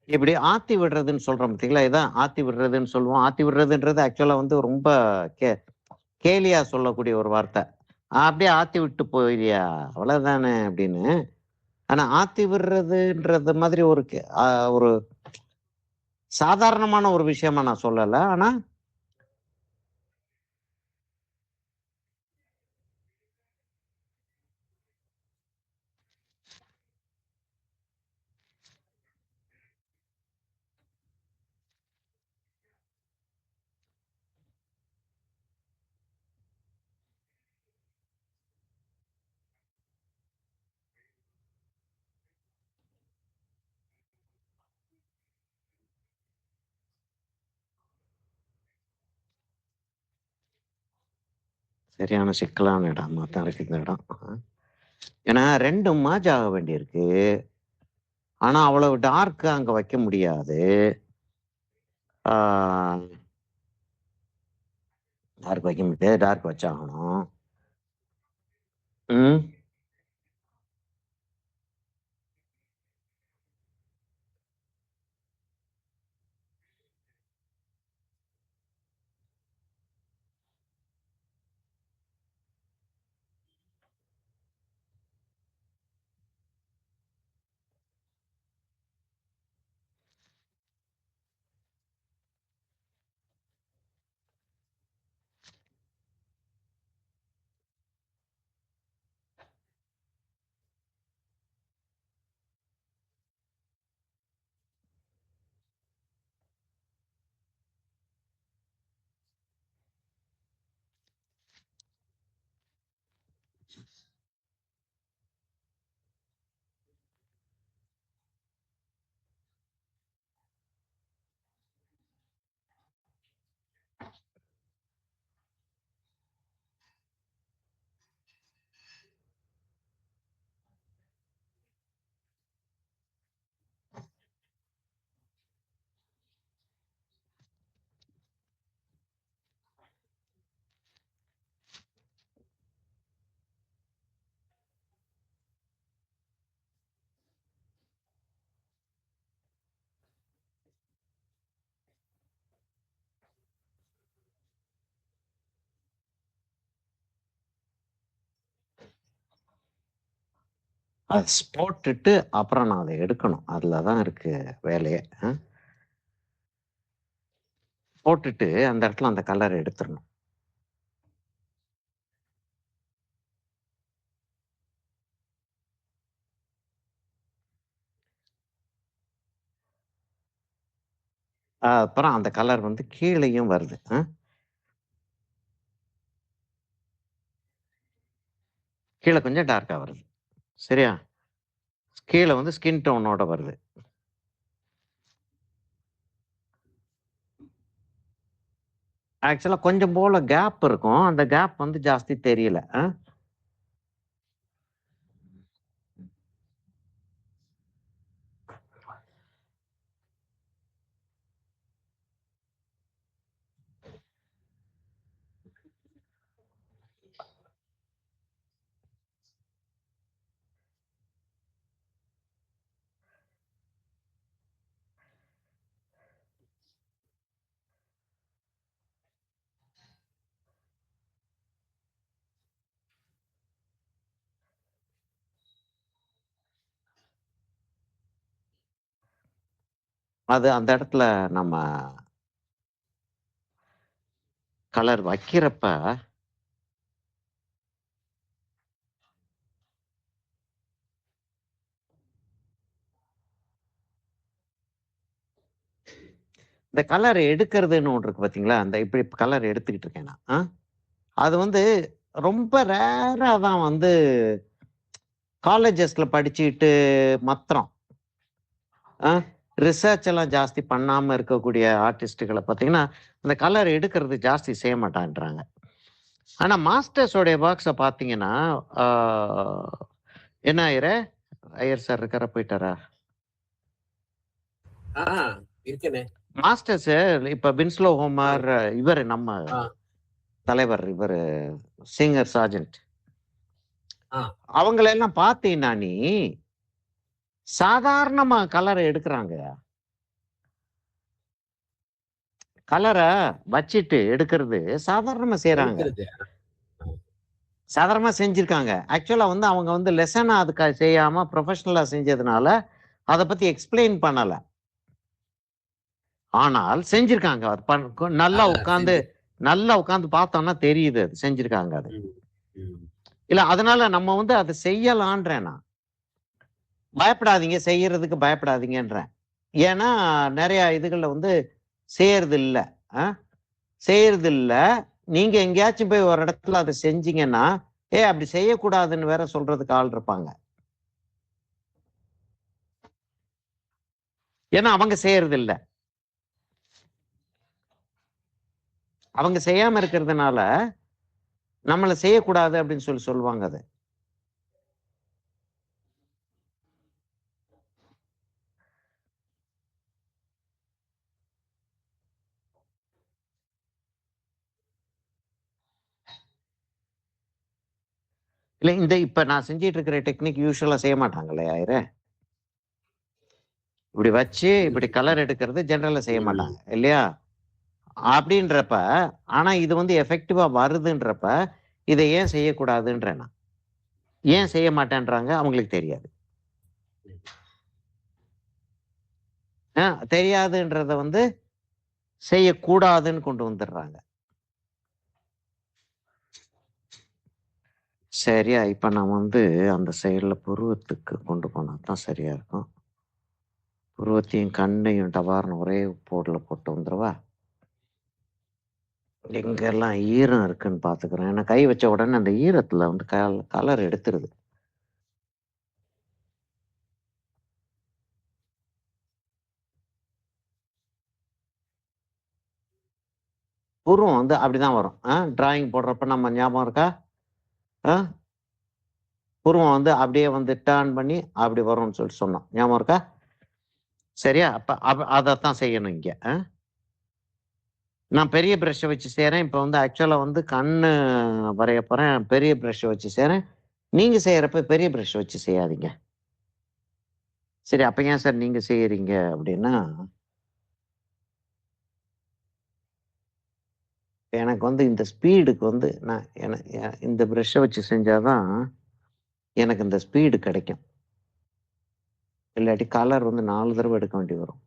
இப்படி ஆத்தி விடுறதுன்னு சொல்றோம் பார்த்தீங்களா? இதான் ஆத்தி விடுறதுன்னு சொல்லுவோம். ஆத்தி விடுறதுன்றது ஆக்சுவலா வந்து ரொம்ப கே கேலியா சொல்லக்கூடிய ஒரு வார்த்தை. அப்படியே ஆத்தி விட்டு போயிறியா? அவ்வளவுதானே அப்படின்னு. ஆனா ஆத்தி விடுறதுன்றது மாதிரி ஒரு சாதாரணமான ஒரு விஷயமா நான் சொல்லல. ஆனா சரியான சிக்கலான இடமா தான் இருக்கு இந்த இடம். ஏன்னா 2 மேட்ச் ஆக வேண்டியிருக்கு. ஆனா அவ்வளவு டார்க் அங்க வைக்க முடியாது. ஆ டார்க் வைக்க முடியாது. டார்க் வச்சாகணும். ம். அது போட்டுட்டு அப்புறம் நான் அதை எடுக்கணும். அதில தான் இருக்கு வேலையே. போட்டுட்டு அந்த இடத்துல அந்த கலர் எடுத்துறணும். அப்புறம் அந்த கலர் வந்து கீழேயும் வருது. கீழே கொஞ்சம் டார்க்கா வருது. சரியா? கீழே வந்து ஸ்கின் டோனோட வருது. ஆக்சுவலா கொஞ்சம் போல கேப் இருக்கும். அந்த கேப் வந்து ஜாஸ்தி தெரியல. அது அந்த இடத்துல நம்ம கலர் வைக்கிறப்ப இந்த கலர் எடுக்கிறதுன்னு ஒன்று இருக்கு பார்த்தீங்களா? அந்த இப்படி கலர் எடுத்துக்கிட்டு இருக்கேன் நான். அது வந்து ரொம்ப ரேரா தான் வந்து காலேஜஸ்ல படிச்சுட்டு மாத்திரம் ரிசர்ச் எல்லாம் ஜாஸ்தி பண்ணாம இருக்கக்கூடிய ஆர்டிஸ்ட்டுகளை பார்த்தீங்கன்னா, அந்த கலர் எடுக்கிறது ஜாஸ்தி செய்ய மாட்டான்றாங்க. ஆனா மாஸ்டர்ஸோடைய ஒர்க்ஸை பார்த்தீங்கன்னா, என்ன ஐயர் சார் இருக்காரா போயிட்டாரா? இருக்கனே. மாஸ்டர்ஸ் இப்ப பின்ஸ்லோ ஹோமர் இவர் நம்ம தலைவர் இவர் சிங்கர் சார்ஜென்ட் அவங்களெல்லாம் பார்த்தீங்கன்னா நீ சாதாரணமா கலரை எடுக்கிறாங்க. கலரை வச்சிட்டு எடுக்கிறது சாதாரணமா செய்யறாங்க. சாதாரணமா செஞ்சிருக்காங்க. ஆக்சுவலா வந்து அவங்க வந்து லெசனா அதுக்கு செய்யாம ப்ரொஃபஷனலா செஞ்சதுனால அதை பத்தி எக்ஸ்பிளைன் பண்ணல. ஆனால் செஞ்சிருக்காங்க. நல்லா உட்கார்ந்து பார்த்தோம்னா தெரியுது அது செஞ்சிருக்காங்க. அது இல்ல அதனால நம்ம வந்து அதை செய்யலான்றேன். நான் பயப்படாதீங்க, செய்யறதுக்கு பயப்படாதீங்கன்றேன். ஏன்னா நிறைய இதுகள்ல வந்து செய்யறது இல்ல. செய்யறது இல்ல. நீங்க எங்கேயாச்சும் போய் ஒரு இடத்துல அதை செஞ்சீங்கன்னா அப்படி செய்யக்கூடாதுன்னு வேற சொல்றதுக்கு ஆள் இருப்பாங்க. ஏன்னா அவங்க செய்யறது இல்ல. அவங்க செய்யாம இருக்கிறதுனால நம்மளை செய்யக்கூடாது அப்படின்னு சொல்லுவாங்க. அது இல்ல இந்த இப்ப நான் செஞ்சிட்டு இருக்கிற டெக்னிக் யூஸ்வலா செய்ய மாட்டாங்களே ஆயிரம். இப்படி வச்சு இப்படி கலர் எடுக்கிறது ஜெனரலா செய்ய மாட்டாங்க இல்லையா? அப்படின்றப்ப ஆனா இது வந்து எஃபெக்டிவா வருதுன்றப்ப இதை ஏன் செய்யக்கூடாதுன்றேன். நான் ஏன் செய்ய மாட்டேன்றாங்க அவங்களுக்கு தெரியாது. தெரியாதுன்றத வந்து செய்யக்கூடாதுன்னு கொண்டு வந்துடுறாங்க. சரியா? இப்ப நான் வந்து அந்த சைடுல புருவத்துக்கு கொண்டு போனா தான் சரியா இருக்கும். புருவத்தையும் கண்ணையும் டபார்னு ஒரே போர்டுல போட்டு வந்துருவா. எங்கெல்லாம் ஈரம் இருக்குன்னு பாத்துக்கிறேன். ஏன்னா கை வச்ச உடனே அந்த ஈரத்துல வந்து கலர் எடுத்துருது. புருவம் வந்து அப்படிதான் வரும். டிராயிங் போடுறப்ப நம்ம ஞாபகம் இருக்கா? புருவம் வந்து அப்படியே வந்து டர்ன் பண்ணி அப்படி வரும்னு சொல்லிட்டு சொன்னோம். ஞாபகம் இருக்கா? சரியா? அப்ப அதைத்தான் செய்யணும் இங்க. நான் பெரிய பிரஷை வச்சு செய்யறேன். இப்ப வந்து ஆக்சுவலா வந்து கண்ணு வரைய போறேன். பெரிய பிரஷை வச்சு செய்யறேன். நீங்க செய்யறப்ப பெரிய பிரஷ் வச்சு செய்யாதீங்க. சரி, அப்ப ஏன் சார் நீங்க செய்யறீங்க அப்படின்னா, எனக்கு வந்து இந்த ஸ்பீடுக்கு வந்து நான் இந்த பிரஷ்ஷை வச்சு செஞ்சாதான் எனக்கு இந்த ஸ்பீடு கிடைக்கும். இல்லாட்டி கலர் வந்து 4 தடவை எடுக்க வேண்டி வரும்.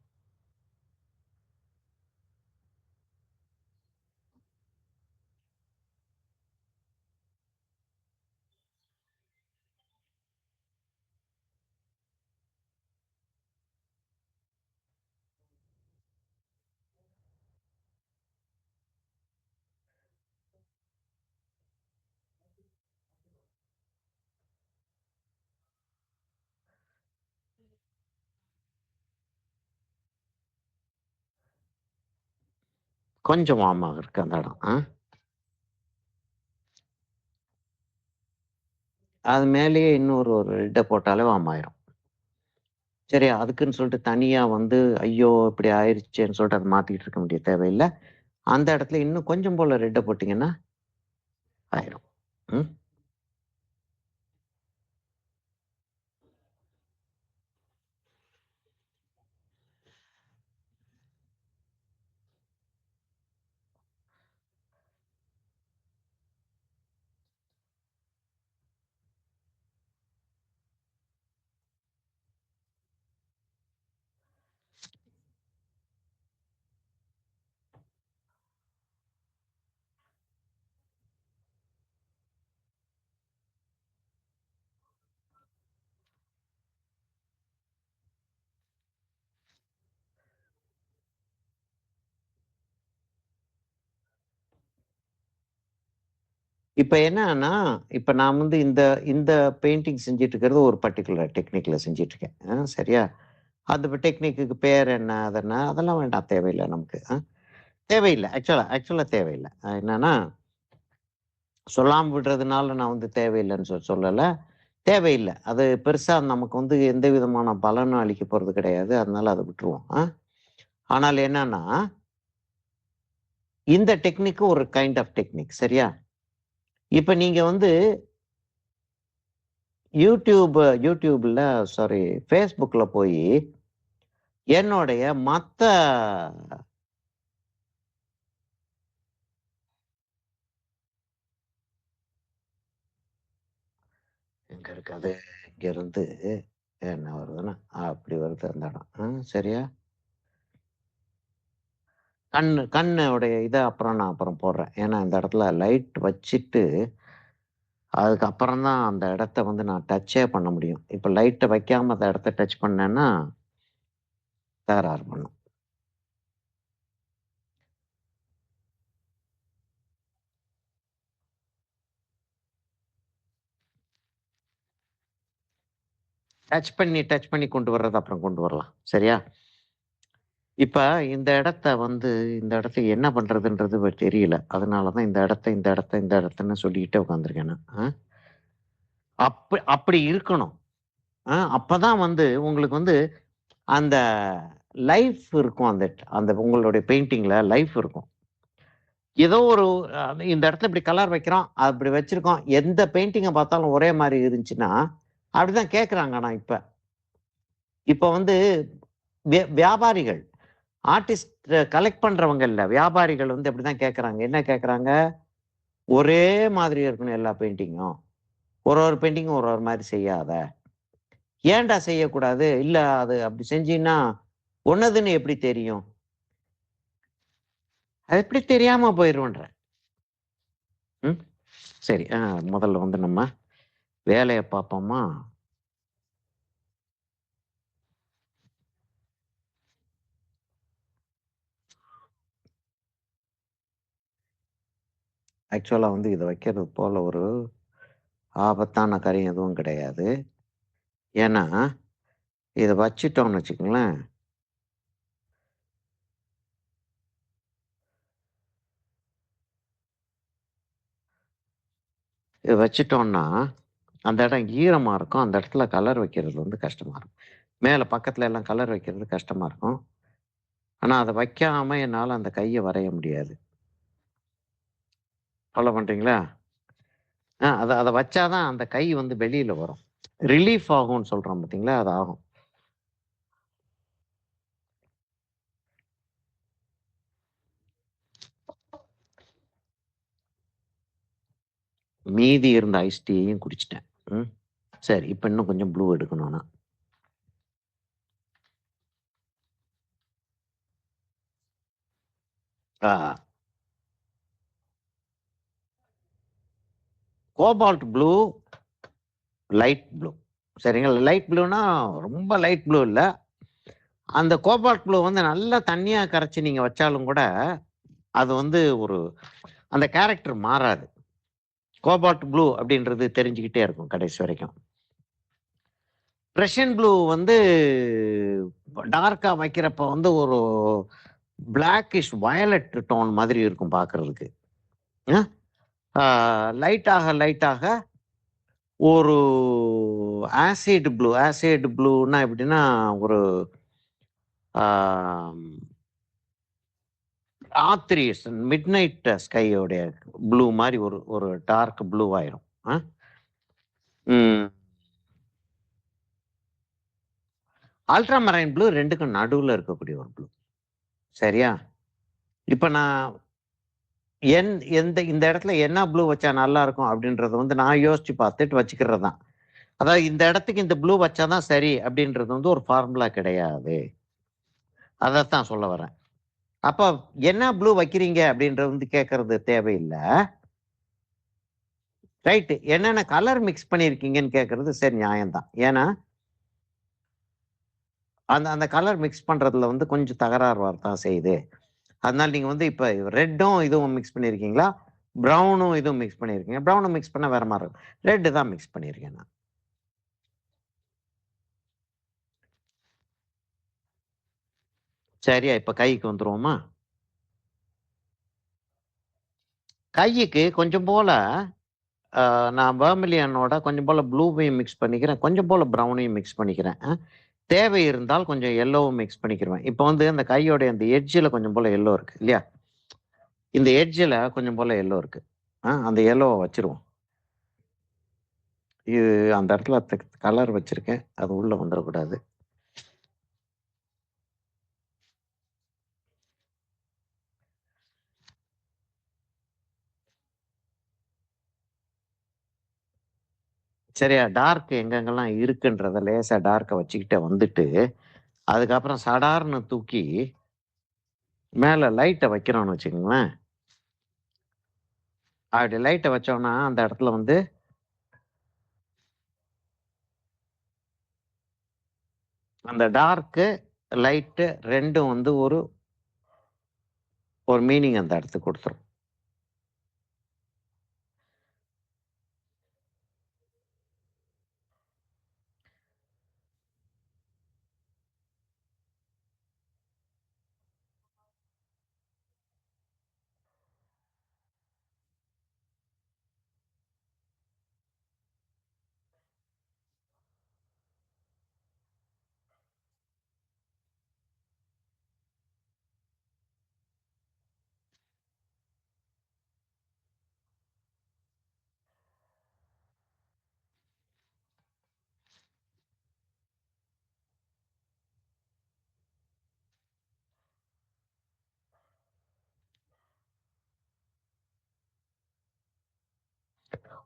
கொஞ்சம் வார்ம் இருக்கு அந்த இடம். அது மேலேயே இன்னொரு ஒரு ரெட்டை போட்டாலே வார்ம் ஆயிரும். சரி, அதுக்குன்னு சொல்லிட்டு தனியா வந்து ஐயோ இப்படி ஆயிருச்சேன்னு சொல்லிட்டு அதை மாத்திட்டு இருக்க வேண்டிய தேவையில்லை. அந்த இடத்துல இன்னும் கொஞ்சம் போல ரெட்டை போட்டீங்கன்னா ஆயிரும். ம் இப்ப என்னன்னா, இப்ப நான் வந்து இந்த இந்த பெயிண்டிங் செஞ்சுட்டு இருக்கிறது ஒரு பர்ட்டிகுலர் டெக்னிக்ல செஞ்சுட்டு இருக்கேன். சரியா? அந்த டெக்னிக்குக்கு பேர் என்ன? அது என்ன? அதெல்லாம் வேண்டாம். தேவையில்ல நமக்கு. தேவையில்ல. ஆக்சுவலா தேவையில்ல. என்னன்னா, சொல்லாம விடுறதுனால நான் வந்து தேவையில்லன்னு சொல்லல. தேவையில்ல. அது பெருசா நமக்கு வந்து எந்த விதமான பலனும் அளிக்க போறது கிடையாது. அதனால அத விட்டுருவோம். ஆனால் என்னன்னா, இந்த டெக்னிக் ஒரு கைண்ட் ஆஃப் டெக்னிக். சரியா? இப்ப நீங்க வந்து YouTubeல சாரி Facebookல போயி என்னுடைய மத்த எங்க இருக்கு அது? இங்க இருந்து என்ன வருதுன்னா, அப்படி வருது அந்த இடம். சரியா? கண்ணுடைய இத அப்புறம் நான் அப்புறம் போடுறேன். ஏன்னா இந்த இடத்துல லைட் வச்சுட்டு, அதுக்கப்புறம் தான் அந்த இடத்த வந்து நான் டச்சே பண்ண முடியும். இப்ப லைட்ட வைக்காம அந்த இடத்த டச் பண்ணேன்னா, தகராறு பண்ணும். டச் பண்ணி கொண்டு வர்றத அப்புறம் கொண்டு வரலாம். சரியா? இப்ப இந்த இடத்த என்ன பண்றதுன்றது தெரியல. அதனால தான் இந்த இடத்தன்னு சொல்லிக்கிட்டே உட்காந்துருக்கேன் நான். அப்படி இருக்கணும். அப்பதான் வந்து உங்களுக்கு வந்து அந்த லைஃப் இருக்கும். அந்த அந்த உங்களுடைய பெயிண்டிங்ல லைஃப் இருக்கும். ஏதோ ஒரு இந்த இடத்துல இப்படி கலர் வைக்கிறோம், அப்படி வச்சிருக்கோம். எந்த பெயிண்டிங்க பார்த்தாலும் ஒரே மாரி இருந்துச்சுன்னா, அப்படிதான் கேட்கறாங்க ஆனா இப்ப. இப்ப வந்து வியாபாரிகள், ஆர்டிஸ்ட் கலெக்ட் பண்றவங்க இல்ல. வியாபாரிகள் வந்து அப்படிதான் கேட்கறாங்க. என்ன கேட்கறாங்க? ஒரே மாதிரி இருக்கணும் எல்லா பெயிண்டிங்கும். ஒரு பெயிண்டிங்கும் ஒரு மாரி செய்யாத. ஏன்டா செய்யக்கூடாது? இல்ல அது அப்படி செஞ்சீன்னா, உன்னதுன்னு எப்படி தெரியும்? அது எப்படி தெரியாம போயிரும்ன்றேன். ம். சரி. முதல்ல வந்து நம்ம வேலைய பார்ப்போமா? ஆக்சுவலா வந்து இத வைக்கிறது போல ஒரு ஆபத்தான காரியம் எதுவும் கிடையாது. ஏன்னா, இத வச்சுட்டோம்னு வச்சுக்கங்களேன், இத வச்சுட்டோம்னா, அந்த இடம் ஈரமா இருக்கும். அந்த இடத்துல கலர் வைக்கிறது வந்து கஷ்டமா இருக்கும். மேல பக்கத்துல எல்லாம் கலர் வைக்கிறது கஷ்டமா இருக்கும். ஆனா, அத வைக்காம என்னால அந்த கைய வரைய முடியாது. ஃபாலோ பண்றீங்களா? அத அத வச்சா தான் அந்த கை வந்து வெளியில வரும். ரிலீஃப் ஆகும்ன்னு சொல்றோம் பார்த்தீங்களா? அது ஆகும். மீதி இருந்த ஐஸ் டீயையும் குடிச்சுட்டேன். ம். சரி. இப்ப இன்னும் கொஞ்சம் ப்ளூ எடுக்கணும் ஆனா. Cobalt blue, light blue. சரிங்களா? லைட் ப்ளூனா ரொம்ப லைட் ப்ளூ இல்ல. அந்த கோபால்ட் ப்ளூ வந்து நல்லா தண்ணியா கரைச்சு நீங்க வச்சாலும் கூட அது வந்து ஒரு அந்த கேரக்டர் மாறாது. கோபால்ட் ப்ளூ அப்படின்றது தெரிஞ்சுக்கிட்டே இருக்கும் கடைசி வரைக்கும். பிரஷன் ப்ளூ வந்து டார்க்கா வைக்கிறப்ப வந்து ஒரு பிளாக்கிஷ் வயலட் டோன் மாதிரி இருக்கும் பார்க்கறதுக்கு. லைட்டாக ஒரு ஆசிட் ப்ளூன்னா எப்படின்னா ஒரு ராத்திரி மிட் நைட் ஸ்கையோடைய ப்ளூ மாதிரி ஒரு ஒரு டார்க் ப்ளூ ஆயிரும். அல்ட்ராமரைன் ப்ளூ ரெண்டுக்கும் நடுவில் இருக்கக்கூடிய ஒரு ப்ளூ. சரியா? இப்போ நான் இந்த இடத்துல என்ன ப்ளூ வச்சா நல்லா இருக்கும் அப்படின்றத வந்து நான் யோசிச்சு பார்த்துட்டு வச்சுக்கிறது தான். அதாவது இந்த இடத்துக்கு இந்த ப்ளூ வச்சாதான் சரி அப்படின்றது வந்து ஒரு ஃபார்முலா கிடையாது. அதைத்தான் சொல்ல வரேன். அப்போ என்ன ப்ளூ வைக்கிறீங்க அப்படின்றது வந்து கேட்கறது தேவையில்லை. ரைட்டு, என்னென்ன கலர் மிக்ஸ் பண்ணியிருக்கீங்கன்னு கேட்கறது சரி நியாயம்தான். ஏன்னா அந்த கலர் மிக்ஸ் பண்றதுல வந்து கொஞ்சம் தகராறு வரத்தான் செய்யுது. அதனால நீங்க வந்து இப்ப ரெட்டும் இதுவும் மிக்ஸ் பண்ணியிருக்கீங்களா, ப்ரௌனும் இதுவும் மிக்ஸ் பண்ணியிருக்கீங்க. ப்ரௌனும் மிக்ஸ் பண்ண வேற மாதிரி இருக்கும். ரெட்டு தான் மிக்ஸ் பண்ணியிருக்கேன் நான். சரியா? இப்ப கைக்கு வந்துருவோமா? கைக்கு கொஞ்சம் போல நான் வெர்மிலியனோட கொஞ்சம் போல ப்ளூவையும் மிக்ஸ் பண்ணிக்கிறேன், கொஞ்சம் போல ப்ரௌனையும் மிக்ஸ் பண்ணிக்கிறேன். தேவை இருந்தால் கொஞ்சம் எல்லோவும் மிக்ஸ் பண்ணிக்கிறேன். இப்போ வந்து அந்த கையோட அந்த எட்ஜில் கொஞ்சம் போல எல்லோ இருக்கு இல்லையா? இந்த எட்ஜில் கொஞ்சம் போல எல்லோ இருக்கு. அந்த எல்லோவை வச்சிருவோம். இது அந்த இடத்துல கலர் வச்சிருக்கேன், அது உள்ள வந்துடக்கூடாது. சரியா? டார்க் எங்கெங்கெல்லாம் இருக்குன்றத லேசா டார்க்கை வச்சுக்கிட்டே வந்துட்டு அதுக்கப்புறம் சடார்னு தூக்கி மேல லைட்டை வைக்கிறோம்னு வச்சுக்கோங்களேன். அப்படி லைட்டை வச்சோம்னா அந்த இடத்துல வந்து அந்த டார்க்கு லைட்டு ரெண்டும் வந்து ஒரு ஒரு மீனிங் அந்த இடத்துக்கு கொடுத்துரும்.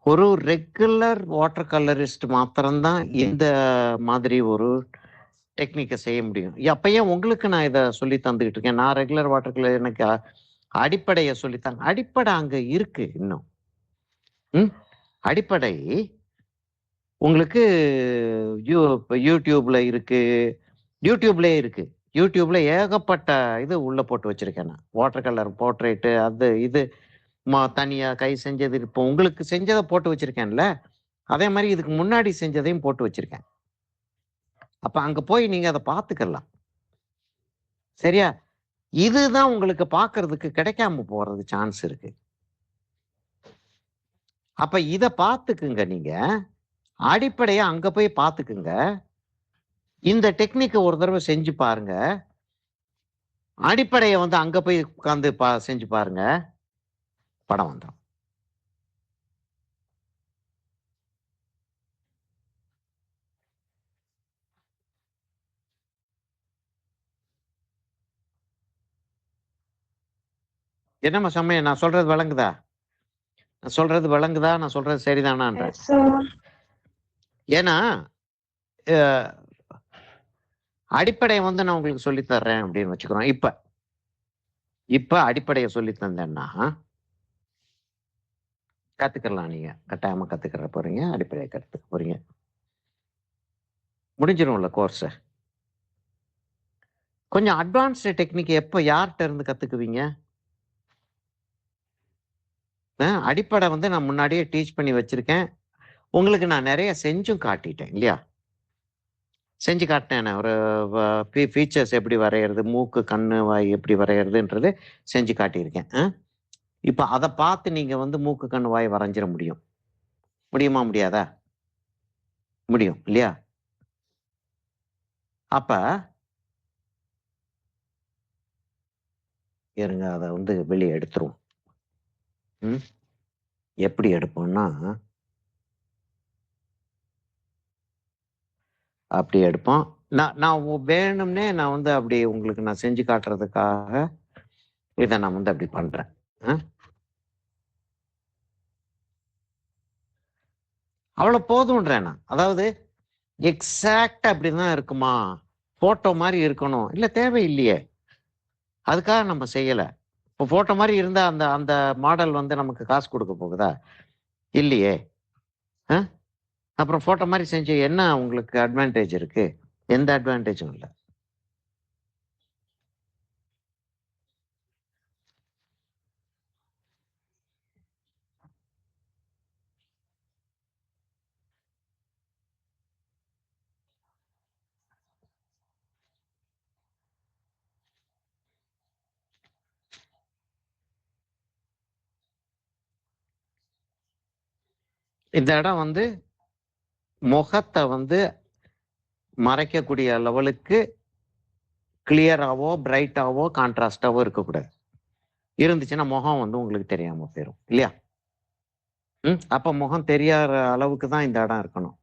ஒரு ரெகுலர் வாட்டர் கலரிஸ்ட் மாத்திரம்தான் இந்த மாதிரி ஒரு டெக்னிக்கை செய்ய முடியும். அப்ப ஏன் உங்களுக்கு நான் இதை சொல்லி தந்துகிட்டு இருக்கேன்? நான் ரெகுலர் வாட்டர் கலர் எனக்கு அடிப்படையை சொல்லித்தாங்க. அடிப்படை அங்க இருக்கு இன்னும். அடிப்படை உங்களுக்கு யூடியூப்ல இருக்கு, யூடியூப்லயே இருக்கு. யூடியூப்ல ஏகப்பட்ட இது உள்ள போட்டு வச்சிருக்கேன் நான். வாட்டர் கலர் போர்ட்ரேட்டு அது இது தனியா கை செஞ்சது இப்போ உங்களுக்கு செஞ்சதை போட்டு வச்சிருக்கேன்ல, அதே மாதிரி இதுக்கு முன்னாடி செஞ்சதையும் போட்டு வச்சிருக்கேன். அப்ப அங்க போய் நீங்க அதை பார்த்துக்கலாம். சரியா? இதுதான் உங்களுக்கு பார்க்கறதுக்கு கிடைக்காம போறது சான்ஸ் இருக்கு. அப்ப இத பார்த்துக்குங்க நீங்க. அடிப்படையா அங்க போய் பார்த்துக்குங்க. இந்த டெக்னிக்க ஒரு தடவை செஞ்சு பாருங்க. அடிப்படைய வந்து அங்க போய் உட்கார்ந்து செஞ்சு பாருங்க. படம் வந்துரும். என்னம்மா சமயம், நான் சொல்றது விளங்குதா? நான் சொல்றது சரிதானான்ற? Yes, sir. ஏன்னா அடிப்படை வந்து நான் உங்களுக்கு சொல்லி தர்றேன் அப்படின்னு வச்சுக்கிறோம். இப்ப இப்ப அடிப்படையை சொல்லி தந்தேன்னா கத்துக்கலாம். நீங்க கட்டாயமா கத்துக்கிற போறீங்க. அடிப்படையை கத்துக்க போறீங்க. முடிஞ்சிரும்ல கோர்ஸ். கொஞ்சம் அட்வான்ஸ்டு டெக்னிக் எப்ப யார்கிட்ட இருந்து கத்துக்குவீங்க? அடிப்படை வந்து நான் முன்னாடியே டீச் பண்ணி வச்சிருக்கேன். உங்களுக்கு நான் நிறைய செஞ்சும் காட்டிட்டேன் இல்லையா? செஞ்சு காட்டினேனே. ஒரு ஃபீச்சர்ஸ் எப்படி வரையறது, மூக்கு, கண்ணு, வாய் எப்படி வரையறதுன்றது செஞ்சு காட்டியிருக்கேன். இப்ப அத பார்த்து நீங்க வந்து மூக்கு, கண்ணு, வாய் வரைஞ்சிட முடியும். முடியுமா? முடியாதா? முடியும் இல்லையா? அப்ப இருங்க, அத வந்து வெளிய எடுத்துருவோம். ம். எப்படி எடுப்போம்னா, அப்படி எடுப்போம். நான் நான் வேணும்னே நான் வந்து அப்படி உங்களுக்கு நான் செஞ்சு காட்டுறதுக்காக இத நான் வந்து அப்படி பண்றேன். அ. அவ்வளோ போதும்ன்றேன் நான். அதாவது எக்ஸாக்ட்டா அப்படிதான் இருக்குமா? ஃபோட்டோ மாரி இருக்கணும். இல்ல தேவையில்லையே. அதுக்காக நம்ம செய்யல. இப்போ ஃபோட்டோ மாரி இருந்தா அந்த அந்த மாடல் வந்து நமக்கு காசு குடுக்க போகுதா? இல்லையே. அ. அப்புறம் ஃபோட்டோ மாரி செஞ்சு என்ன உங்களுக்கு அட்வான்டேஜ் இருக்கு? எந்த அட்வான்டேஜும் இல்ல. இந்த இடம் வந்து முகத்த வந்து மறைக்கக்கூடிய லெவலுக்கு கிளியராவோ, பிரைட்டாவோ, கான்ட்ராஸ்ட்டாவோ இருக்கக்கூடாது. இருந்துச்சுன்னா முகம் வந்து உங்களுக்கு தெரியாம போயிரும். இல்லையா? அப்ப முகம் தெரியாத அளவுக்கு தான் இந்த இடம் இருக்கணும்.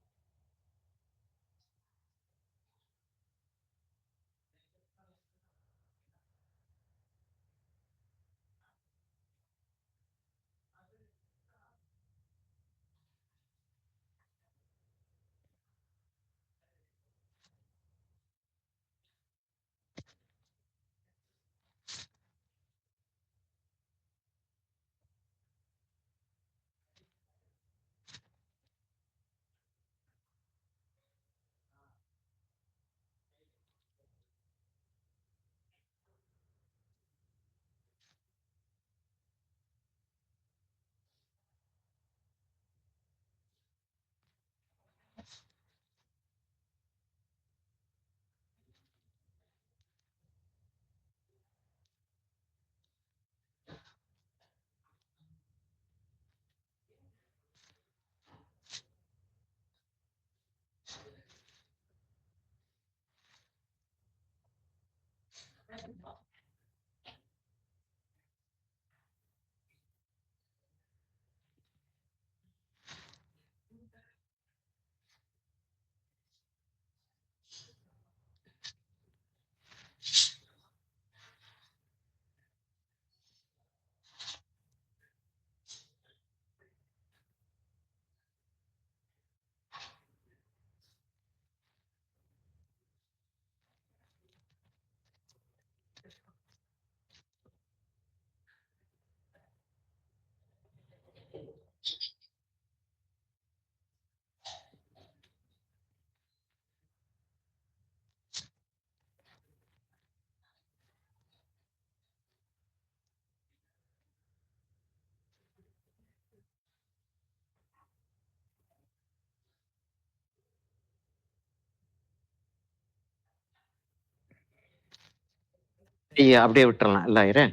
அப்படியே விட்டுறலாம். இல்ல இரு.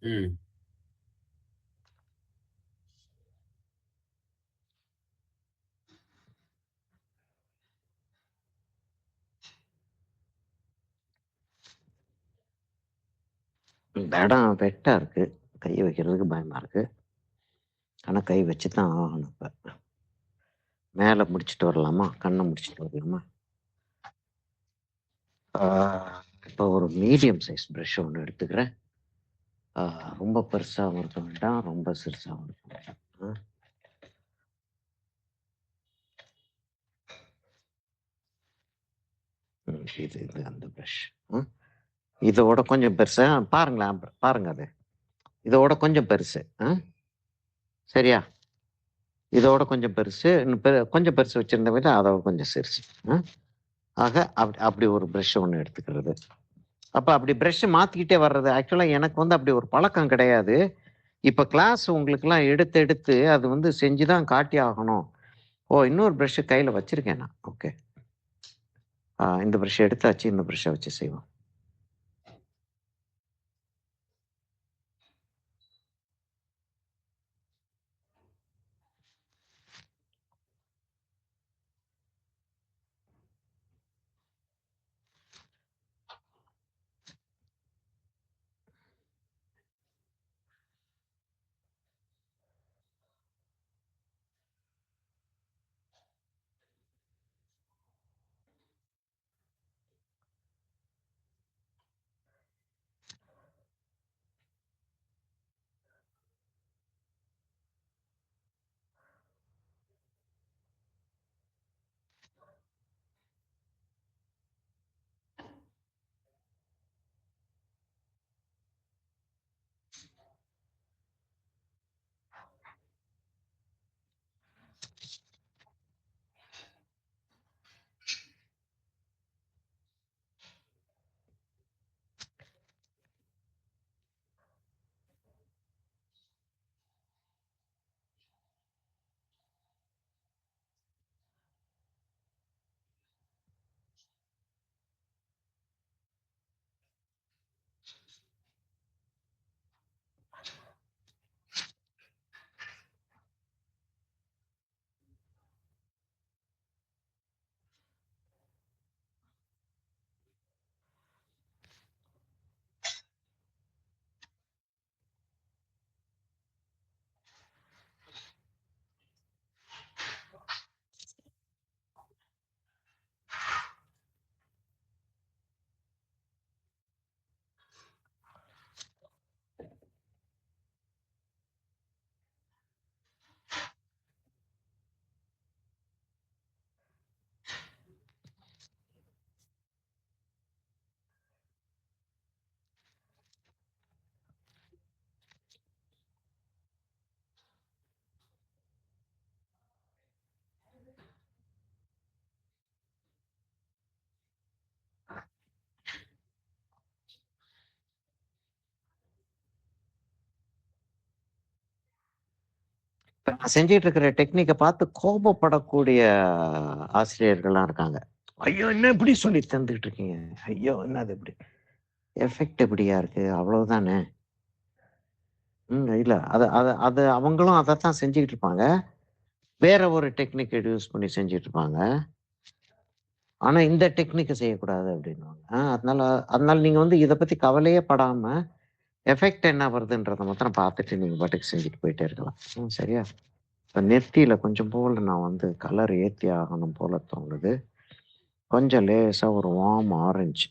ம். இந்த இடம் வெட்டா இருக்கு. கை வைக்கிறதுக்கு பயமா இருக்கு. ஆனா கை வச்சு தான் ஆகணும் இப்ப. மேல முடிச்சுட்டு வரலாமா? கண்ண முடிச்சுட்டு வரலாமா? ஆ, இப்போ ஒரு மீடியம் சைஸ் பிரஷ் ஒண்ணு எடுத்துக்கிறேன். ஆ, ரொம்ப பெருசாவும் இருக்க வேண்டாம். ரொம்ப சிறுசாவும் இருக்க வேண்டாம். ம். இது அந்த ப்ரஷ். இதோட கொஞ்சம் பெருசு. பாருங்களேன், பாருங்க அது. இதோட கொஞ்சம் பெருசு. சரியா? இதோட கொஞ்சம் பெருசு. இன்னும் கொஞ்சம் பெருசு வச்சிருந்த விட அதோட கொஞ்சம் சிறுசு. ஆக அப்படி ஒரு ப்ரஷ் ஒண்ணு எடுத்துக்கிறது. அப்ப அப்படி ப்ரஷ் மாத்திக்கிட்டே வர்றது. ஆக்சுவலா எனக்கு வந்து அப்படி ஒரு பழக்கம் கிடையாது. இப்ப கிளாஸ் உங்களுக்கெல்லாம் எடுத்து எடுத்து அது வந்து செஞ்சு தான் காட்டி ஆகணும். இன்னொரு ப்ரஷ் கையில வச்சிருக்கேன் நான். ஓகே. இந்த ப்ரஷ் எடுத்தாச்சு. இந்த ப்ரஷ்ஷ வச்சு செய்வோம். இப்ப நான் செஞ்சுட்டு இருக்கிற டெக்னிக்க பார்த்து கோபப்படக்கூடிய ஆசிரியர்கள்லாம் இருக்காங்க. ஐயோ! என்ன இப்படி சொல்லி தந்துகிட்டு இருக்கீங்க? ஐயோ! என்னது இப்படி? எஃபெக்ட் இப்படியா இருக்கு? அவ்வளவுதானே. இல்ல. அது அது அது அவங்களும் அதத்தான் செஞ்சுகிட்டு இருப்பாங்க. வேற ஒரு டெக்னிக் யூஸ் பண்ணி செஞ்சுட்டு இருப்பாங்க. ஆனா இந்த டெக்னிக்க செய்யக்கூடாது அப்படின்னுவாங்க. அதனால அதனால நீங்க வந்து இத பத்தி கவலையே படாம, எஃபெக்ட் என்ன வருதுன்றத மாத்திரம் பார்த்துட்டு நீங்க பாட்டுக்கு செஞ்சுட்டு போயிட்டே இருக்கலாம். சரியா? இப்ப நெத்தியில கொஞ்சம் போல நான் வந்து கலர் ஏத்தி ஆகணும் போல தோணுது. கொஞ்சம் லேசா ஒரு வார்ம் ஆரஞ்சு.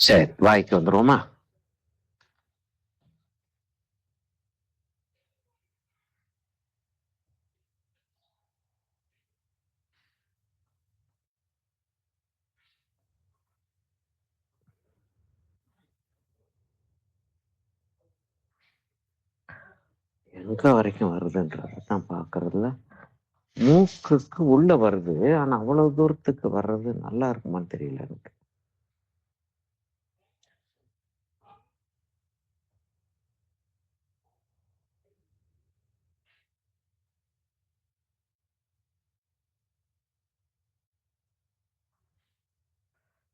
சரி, வாய்க்கு வந்துருவோமா? எங்க வரைக்கும் வருதுன்றதான் பாக்குறதுல மூக்குக்கு உள்ள வருது. ஆனா அவ்வளவு தூரத்துக்கு வர்றது நல்லா இருக்குமான்னு தெரியல எனக்கு.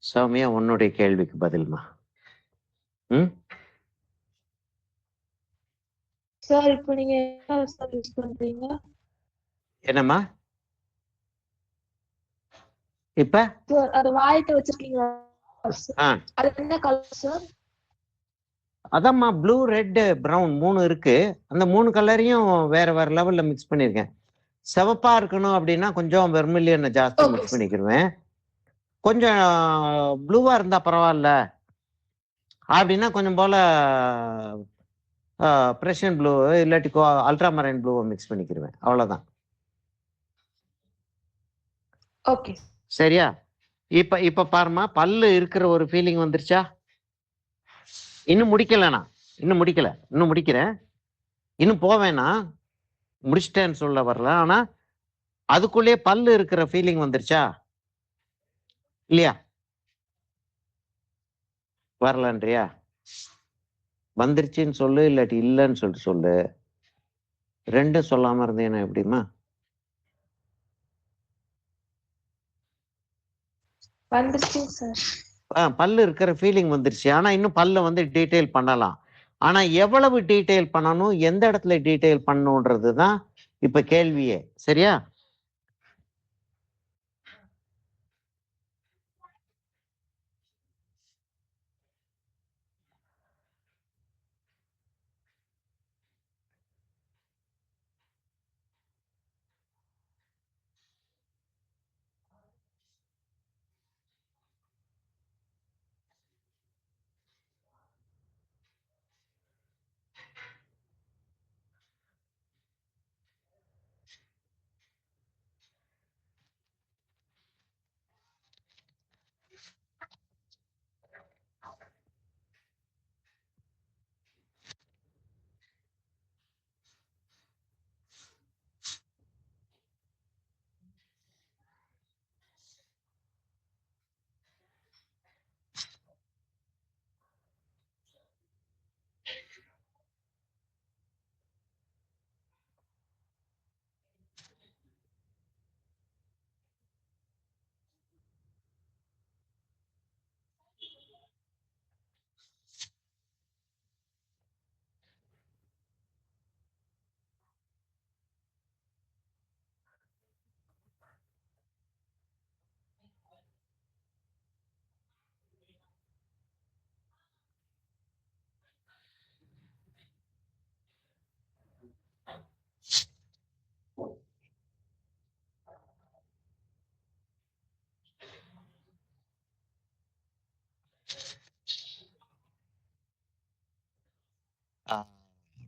சௌமியா, உன்னுடைய கேள்விக்கு பதில்மா. ம் சார் இப்போ நீங்க என்ன சார் யூஸ் பண்றீங்க? என்னம்மா இப்ப? சார் அது வாயிட்ட வச்சிருக்கீங்களா ஆ, அது என்ன கலர் சார்? அதாம்மா ப்ளூ, ரெட், பிரவுன் 3 இருக்கு. அந்த 3 கலரையும் வேற வேற லெவல்ல மிக்ஸ் பண்ணிருக்கேன். சிவப்பா இருக்கணும் அப்படின்னா கொஞ்சம் வெர்மிலியன் ஜாஸ்தி ஓகே மிக்ஸ் சார். பண்ணிக்கிருவேன். கொஞ்சம் ப்ளூவா இருந்தா பரவாயில்ல அப்படின்னா கொஞ்சம் போல பிரஷன் ப்ளூ இல்லாட்டி அல்ட்ராமரைன் ப்ளூவை மிக்ஸ் பண்ணிக்கிருவேன். அவ்வளவுதான். ஓகே. சரியா? இப்ப இப்ப பாருமா, பல்லு இருக்கிற ஒரு ஃபீலிங் வந்துருச்சா? இன்னும் முடிக்கலண்ணா, இன்னும் முடிக்கல, இன்னும் முடிக்கிறேன். இன்னும் போவேனா, முடிச்சிட்டேன்னு சொல்ல வரல. ஆனா அதுக்குள்ளேயே பல்லு இருக்கிற ஃபீலிங் வந்துருச்சா இல்லையா? வரலன்றியா? வந்துருச்சுன்னு சொல்லு, இல்லாட்டி இல்லைன்னு சொல்லிட்டு சொல்லு. ரெண்டும் சொல்லாம இருந்தேன்னா எப்படிமா? வந்துருச்சுங்க சார். பல்லு இருக்கிற ஃபீலிங் வந்துருச்சு. ஆனா இன்னும் பல்ல வந்து டீடைல் பண்ணலாம். ஆனா எவ்வளவு டீடைல் பண்ணணும், எந்த இடத்துல டீடைல் பண்ணணும்ன்றது தான் இப்ப கேள்வியே. சரியா?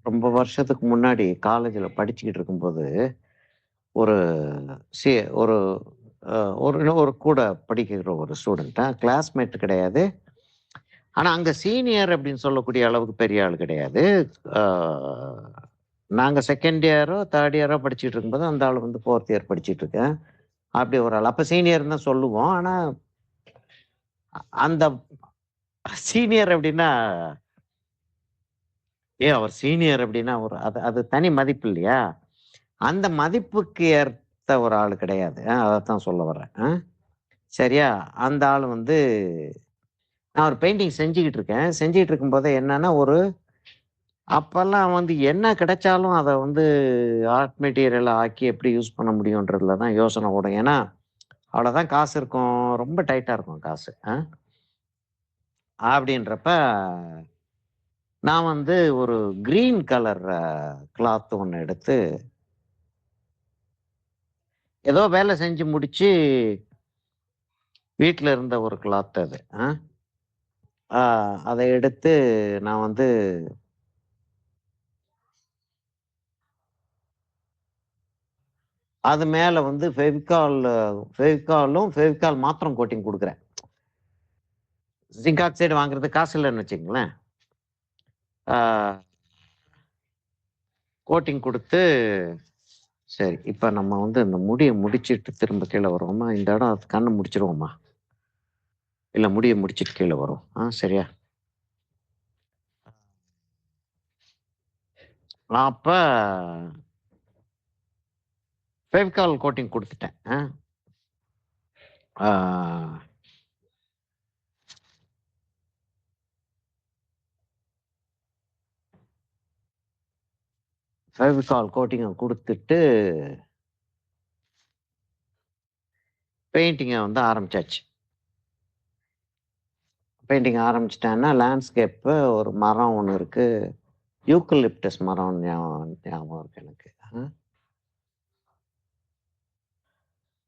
ரொம்ப வருஷத்துக்கு முன்னாடி காலேஜ்ல படிச்சுக்கிட்டு இருக்கும்போது ஒரு சி ஒரு ஒரு கூட படிக்கிற ஒரு ஸ்டூடெண்ட், கிளாஸ்மேட் கிடையாது. ஆனா அங்க சீனியர் அப்படின்னு சொல்லக்கூடிய அளவுக்கு பெரிய ஆள் கிடையாது. நாங்க செகண்ட் இயரோ தேர்ட் இயரோ படிச்சுட்டு இருக்கும்போது அந்த ஆள் வந்து ஃபோர்த் இயர் படிச்சுட்டு இருக்கேன். அப்படி ஒரு ஆள். அப்ப சீனியர் தான் சொல்லுவோம். ஆனா அந்த சீனியர் அப்படின்னா, அவர் சீனியர் அப்படின்னா ஒரு அது அது தனி மதிப்பு இல்லையா? அந்த மதிப்புக்கு ஏற்ற ஒரு ஆள் கிடையாது. அதைத்தான் சொல்ல வர்றேன். சரியா? அந்த ஆள் வந்து நான் ஒரு பெயிண்டிங் செஞ்சுக்கிட்டு இருக்கேன். செஞ்சுக்கிட்டு இருக்கும்போது என்னன்னா, அப்பல்லாம் வந்து என்ன கிடைச்சாலும் அத வந்து ஆர்ட் மெட்டீரியலா ஆக்கி எப்படி யூஸ் பண்ண முடியுன்றதுல தான் யோசனை ஓடும். ஏன்னா, அவ்வளோதான் காசு இருக்கும். ரொம்ப டைட்டா இருக்கும் காசு. அப்படின்றப்ப நான் வந்து ஒரு கிரீன் கலர் கிளாத் ஒண்ணு எடுத்து ஏதோ வேலை செஞ்சு முடிச்சு வீட்ல இருந்த ஒரு கிளாத் அது. அதை எடுத்து நான் வந்து அது மேல வந்து ஃபெவிகால் மாத்திரம் கோட்டிங் கொடுக்குறேன். ஜிங்க் ஆக்சைடு வாங்குறது காசு இல்லைன்னு வச்சுங்களேன். கோட்டிங் கொடுத்து சரி இப்போ நம்ம வந்து இந்த முடியை முடிச்சிட்டு திரும்ப கீழே வருவோமா? இந்த இடம் கண்ணை முடிச்சிருவோமா? இல்லை முடியை முடிச்சிட்டு கீழே வரும். சரியா? அப்போ ஃபெவிகால் கோட்டிங் கொடுத்துட்டேன். ஃபெவிகால் கோட்டிங்கை கொடுத்துட்டு பெயிண்டிங்கை வந்து ஆரம்பிச்சாச்சு. பெயிண்டிங் ஆரம்பிச்சிட்டேன்னா லேண்ட்ஸ்கேப்பு ஒரு மரம் ஒன்று இருக்கு, யூக்கலிப்டஸ் மரம் ஞாபகம் இருக்கு எனக்கு.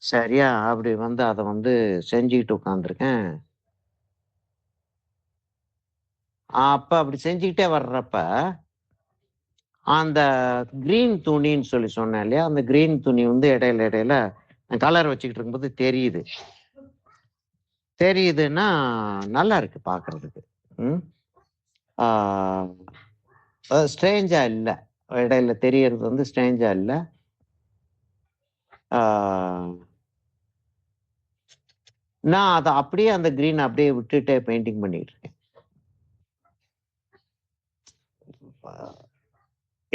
சரியா? அப்படி வந்து அதை வந்து செஞ்சுக்கிட்டு உட்காந்துருக்கேன். அப்போ அப்படி செஞ்சுக்கிட்டே வர்றப்ப அந்த கிரீன் துணின்னு சொல்லி சொன்னேன் இல்லையா, அந்த கிரீன் துணி வந்து இடையில இடையில கலர் வச்சுக்கிட்டு இருக்கும்போது தெரியுதுன்னா நல்லா இருக்கு பார்க்கறதுக்கு. ஸ்ட்ரேஞ்சா இல்லை, இடையில தெரியறது வந்து ஸ்ட்ரேஞ்சா இல்லை. நான் அதை அப்படியே அந்த கிரீன் அப்படியே விட்டுட்டே பெயிண்டிங் பண்ணிட்டு இருக்கேன்.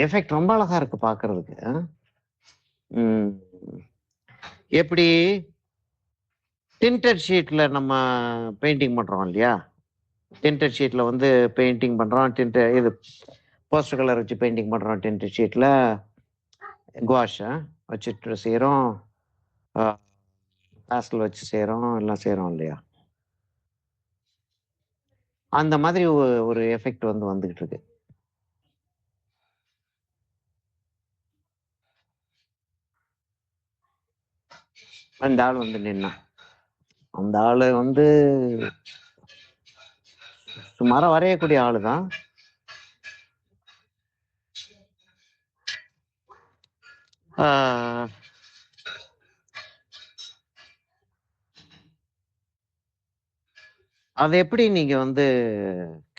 எஃபெக்ட் ரொம்ப அழகா இருக்கு பார்க்கறதுக்கு. எப்படி டிண்டட் ஷீட்ல நம்ம பெயிண்டிங் பண்றோம் இல்லையா, டிண்டட் ஷீட்ல வந்து பெயிண்டிங் பண்றோம், இது போஸ்டர் கலர் வச்சு பெயிண்டிங் பண்றோம், டிண்டட் ஷீட்ல குவாஷ் வச்சுட்டு செய்யறோம், பேஸ்டல் வச்சு செய்யறோம், எல்லாம் செய்யறோம் இல்லையா. அந்த மாதிரி ஒரு எஃபெக்ட் வந்து வந்துகிட்டு இருக்கு. அந்த ஆள் வந்து நின்னா, அந்த ஆளு வந்து சுமாரா வரையக்கூடிய ஆளு தான். அது எப்படி நீங்க வந்து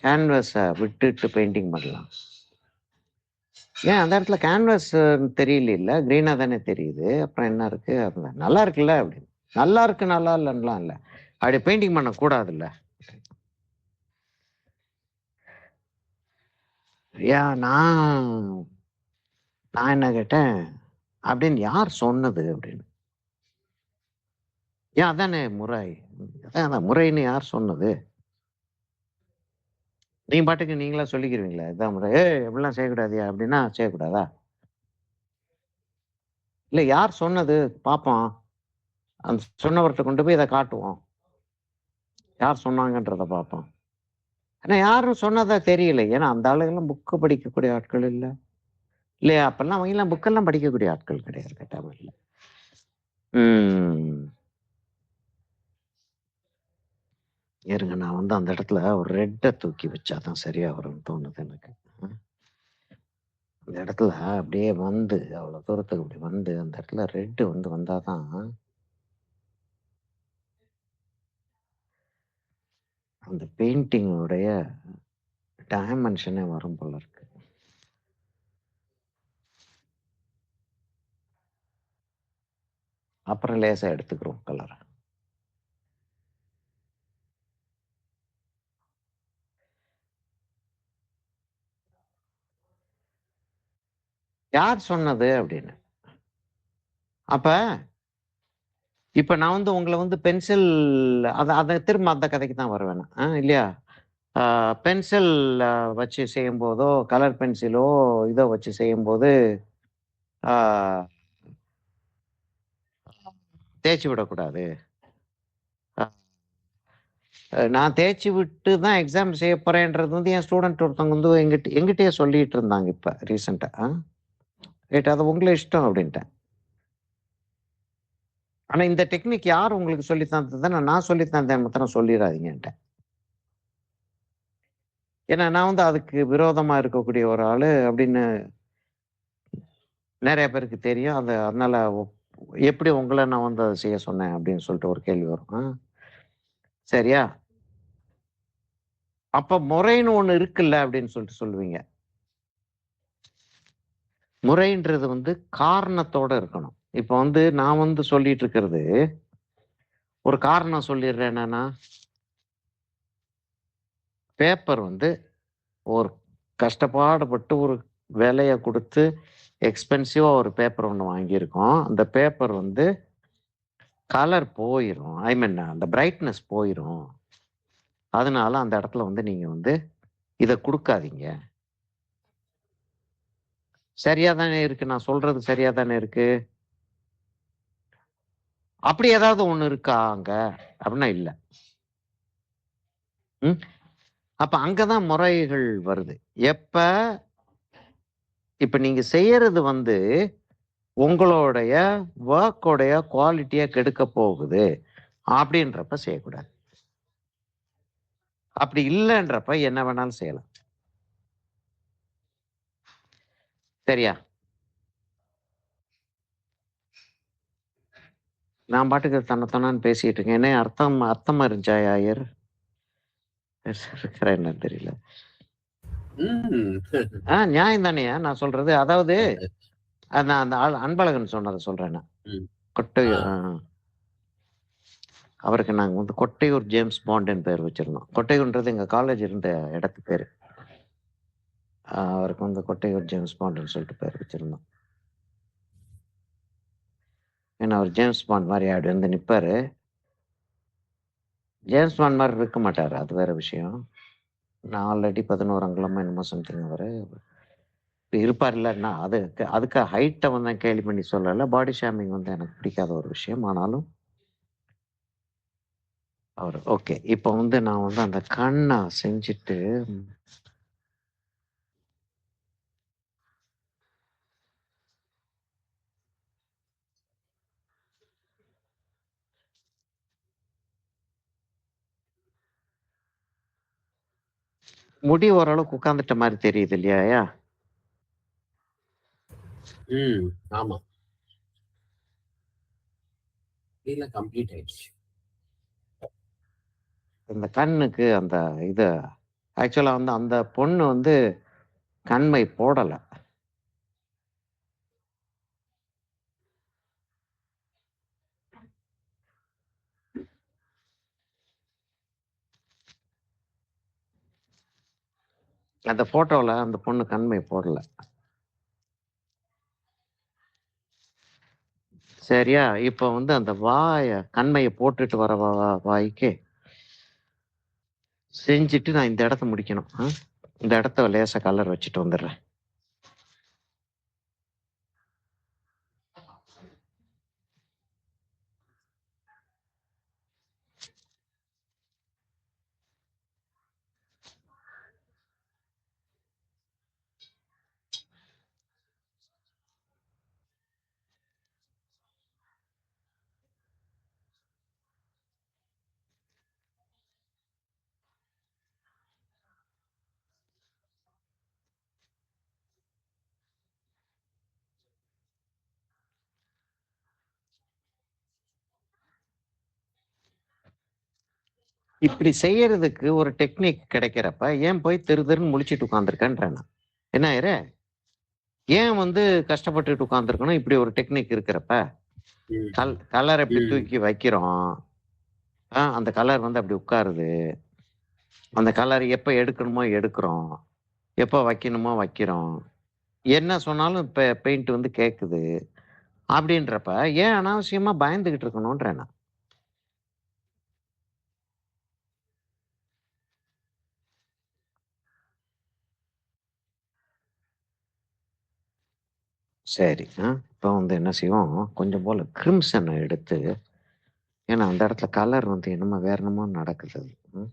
கேன்வஸை விட்டுட்டு பெயிண்டிங் பண்ணலாம்? ஏன் அந்த இடத்துல கேன்வஸ் தெரியல, கிரீனா தானே தெரியுது, அப்புறம் என்ன இருக்கு? அப்படின்னா நல்லா இருக்குல்ல அப்படின்னு. நல்லா இருக்கு, நல்லா இல்லைன்னுலாம் இல்லை, அப்படி பெயிண்டிங் பண்ண கூடாதுல்ல. ஏன் நான் என்ன கேட்டேன், அப்படின்னு யார் சொன்னது அப்படின்னு. ஏன் அதானே முறை, அதான் முறைன்னு யார் சொன்னது? நீங்க பாட்டுக்கு நீங்களா சொல்லிக்கிறீங்களா இதான் முறை, எப்படிலாம் செய்யக்கூடாதியா அப்படின்னா செய்யக்கூடாதா? இல்லை யார் சொன்னது பார்ப்போம், அந்த சொன்னவர்கிட்ட கொண்டு போய் இதை காட்டுவோம், யார் சொன்னாங்கன்றத பார்ப்போம். ஆனா யாரும் சொன்னதா தெரியல, ஏன்னா அந்த ஆளுகெல்லாம் புக்கு படிக்கக்கூடிய ஆட்கள் இல்லை இல்லையா, அப்பெல்லாம் அவங்க எல்லாம் புக்கெல்லாம் படிக்கக்கூடிய ஆட்கள் கிடையாது, கேட்டாம இல்லை. இருங்க, நான் வந்து அந்த இடத்துல ஒரு ரெட்டை தூக்கி வச்சாதான் சரியா வரும்னு தோணுது எனக்கு. அந்த இடத்துல அப்படியே வந்து அவ்வளவு தூரத்துக்கு அப்படி வந்து அந்த இடத்துல ரெட்டு வந்து வந்தாதான் அந்த பெயிண்டிங்கோடைய டைமென்ஷனே வரும் போல இருக்கு. அப்புறம் லேசா எடுத்துக்கிறோம் கலரை. யார் சொன்னது அப்படின்னு. அப்ப இப்ப நான் வந்து உங்களை வந்து பென்சில், அதை திரும்ப அந்த கதைக்கு தான் வருவேன் இல்லையா. பென்சில் வச்சு செய்யும் போதோ, கலர் பென்சிலோ இதோ வச்சு செய்யும் போது தேய்ச்சி விடக்கூடாது. நான் தேய்ச்சி விட்டு தான் எக்ஸாம் செய்ய போறேன்றது வந்து என் ஸ்டூடெண்ட் ஒருத்தவங்க வந்து எங்கிட்டயே சொல்லிட்டு இருந்தாங்க இப்ப ரீசெண்டா. ரைட், அது உங்களை இஷ்டம் அப்படின்ட்டேன். ஆனா இந்த டெக்னிக் யார் உங்களுக்கு சொல்லி தந்ததுன்னு நான் சொல்லி தந்தேன் மாத்திரம் சொல்லிடாதீங்கன்ட்டேன். ஏன்னா நான் வந்து அதுக்கு விரோதமா இருக்கக்கூடிய ஒரு ஆளு அப்படின்னு நிறைய பேருக்கு தெரியும். அதனால எப்படி உங்கள நான் வந்து அத செய்ய சொன்னேன் அப்படின்னு சொல்லிட்டு ஒரு கேள்வி வரும். சரியா? அப்ப முறைன்னு ஒண்ணு இருக்குல்ல அப்படின்னு சொல்லிட்டு சொல்லுவீங்க. முறைன்றது வந்து காரணத்தோட இருக்கணும். இப்ப வந்து நான் வந்து சொல்லிட்டு இருக்கிறது, ஒரு காரணம் சொல்லிடுறேன் என்னன்னா, பேப்பர் வந்து ஒரு கஷ்டப்பாடுபட்டு ஒரு விலைய குடுத்து எக்ஸ்பென்சிவா ஒரு பேப்பர் ஒண்ணு வாங்கியிருக்கோம். அந்த பேப்பர் வந்து கலர் போயிரும். ஐ மீன் அந்த பிரைட்னஸ் போயிரும். அதனால அந்த இடத்துல வந்து நீங்க வந்து இத குடுக்காதீங்க. சரியா தானே இருக்கு. நான் சொல்றது சரியா தானே இருக்கு. அப்படி ஏதாவது ஒண்ணு இருக்கா அங்க? அப்படின்னா இல்ல. ம். அப்ப அங்க தான் முறைகள் வருது. எப்ப இப்ப நீங்க செய்யறது வந்து உங்களுடைய வொர்க்கோடைய குவாலிட்டிய கெடுக்க போகுது. அப்படின்றப்ப செய்யக்கூடாது. அப்படி இல்லன்றப்ப என்ன வேணாலும் செய்யலாம். சரியா? நான் பாட்டுக்கு தன்னத்தானான்னு பேசிட்டு இருக்கேன். என்ன அர்த்தமா இருந்துச்சா ஐயர்? இருக்கிறா என்னன்னு தெரியல. ம். நியாயம் தானேய்யா நான் சொல்றது. அதாவது நான் அந்த ஆள் அன்பழகன் சொன்னத சொல்றேன் நான். ம். கொட்டையூர் ஆ. அவருக்கு நாங்க வந்து கொட்டையூர் ஜேம்ஸ் பாண்டுன்னு பேர் வச்சிருந்தோம். கொட்டையூர்ன்றது எங்க காலேஜ் இருந்த இடத்து பேரு. அவருக்கு வந்து கொட்டையூர் ஜேம்ஸ் பாண்டுன்னு சொல்லிட்டு பேர் வச்சிருந்தோம். ஏன்னா அவர் ஜேம்ஸ் பாண்ட் மாரி அப்படி வந்து நிப்பாரு. ஜேம்ஸ் பாண்ட் மாரி இருக்க மாட்டாரு. அது வேற விஷயம். 4 அடி 11 அங்குலமோ என்னமோ சம்திங் அவரு. இருப்பார்ல. நான் அதுக்கு ஹைட்ட வந்து நான் கேலி பண்ணி சொல்லல. பாடி ஷேமிங் வந்து எனக்கு பிடிக்காத ஒரு விஷயம். ஆனாலும் அவரு ஓகே. இப்ப வந்து நான் வந்து அந்த கண்ண செஞ்சுட்டு முடி ஓரளவுக்கு உட்கார்ந்துட்ட மாரி தெரியுது இல்லையாய்யா? ம். ஆமா. இல்ல கம்ப்ளீட் ஆயிடுச்சு. இந்த கண்ணுக்கு அந்த இத ஆக்சுவலா வந்து அந்த பொண்ணு வந்து கண்மை போடல. அந்த ஃபோட்டோல அந்த பொண்ணு கண்மை போடல. சரியா? இப்ப வந்து அந்த கண்மைய போட்டுட்டு வர வாய்க்கு செஞ்சுட்டு நான் இந்த இடத்த முடிக்கணும். இந்த இடத்த லேசா கலர் வச்சுட்டு வந்துடுறேன். இப்படி செய்யறதுக்கு ஒரு டெக்னிக் கிடைக்கிறப்ப, ஏன் போய் திரு திருன்னு முழிச்சுட்டு உட்கார்ந்துருக்கேன்றேன் நான். என்ன ஆயிரு? ஏன் வந்து கஷ்டப்பட்டுட்டு உட்கார்ந்துருக்கணும்? இப்படி ஒரு டெக்னிக் இருக்கிறப்ப. ம். கலர் இப்படி ம். தூக்கி வைக்கிறோம். அந்த கலர் வந்து அப்படி உட்காருது. அந்த கலர் எப்ப எடுக்கணுமோ எடுக்கிறோம். எப்ப வைக்கணுமோ வைக்கிறோம். என்ன சொன்னாலும் பெயிண்ட் வந்து கேக்குது. அப்படின்றப்ப, ஏன் அனாவசியமா பயந்துகிட்டு இருக்கணும்ன்றேன் நான். சரி. இப்ப வந்து என்ன செய்வோம், கொஞ்சம் போல கிரிம்சன எடுத்து ஏன்னா அந்த இடத்துல கலர் வந்து என்னமோ வேற என்னமோ நடக்குது. ம்.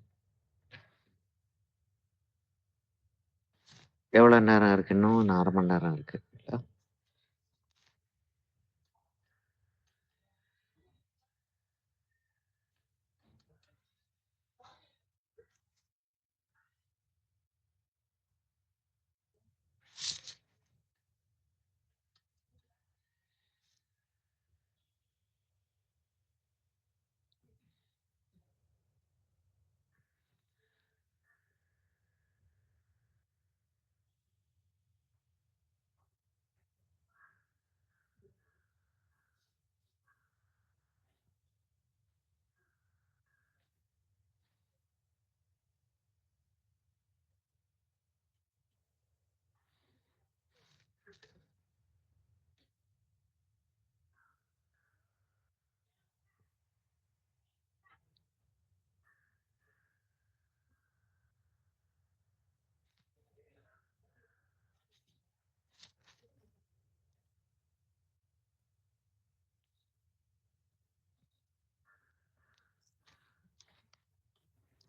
எவ்வளவு நேரம் இருக்கு? இன்னும் 1/2 மணி நேரம் இருக்கு.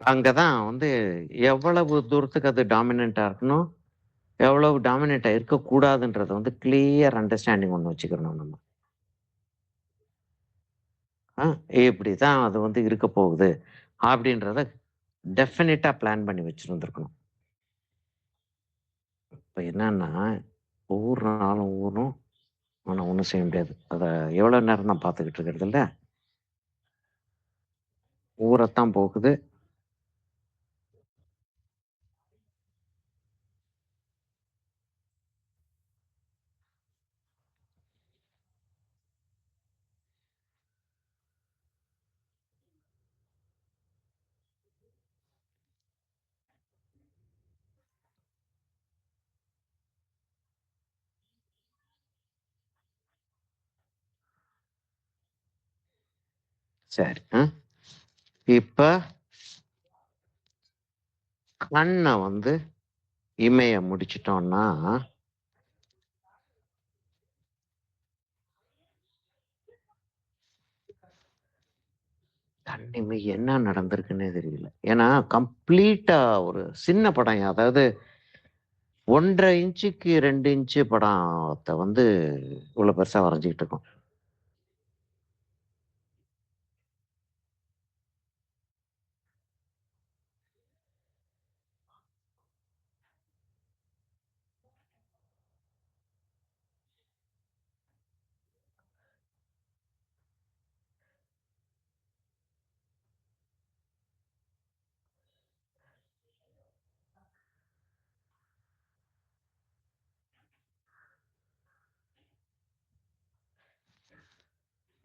அங்கதான் வந்து எவ்வளவு தூரத்துக்கு அது டாமினண்டா இருக்கணும், எவ்வளவு டாமினண்டா இருக்கக்கூடாதுன்றத வந்து கிளியர் அண்டர்ஸ்டாண்டிங் ஒண்ணு வச்சுக்கிறணும் நம்ம. ஆ இப்படிதான் அது வந்து இருக்க போகுது அப்படின்றத டெஃபினட்டா பிளான் பண்ணி வச்சிருந்திருக்கணும். இப்ப என்னன்னா, ஊர்னாலும் ஊரும், ஆனா ஒண்ணும் செய்ய முடியாது. அத எவ்வளவு நேரம் தான் பார்த்துக்கிட்டு இருக்கிறது இல்ல? ஊறத்தான் போகுது. சரி. இப்ப கண்ண வந்து இமைய முடிச்சிட்டோம்னா, கண்ணிமை என்ன நடந்திருக்குன்னே தெரியல. ஏன்னா கம்ப்ளீட்டா ஒரு சின்ன படம். அதாவது 1 1/2 இன்ச்சுக்கு 2 இன்ச்சு படத்த வந்து இவ்வளோ பெருசா வரைஞ்சுகிட்டு இருக்கோம்.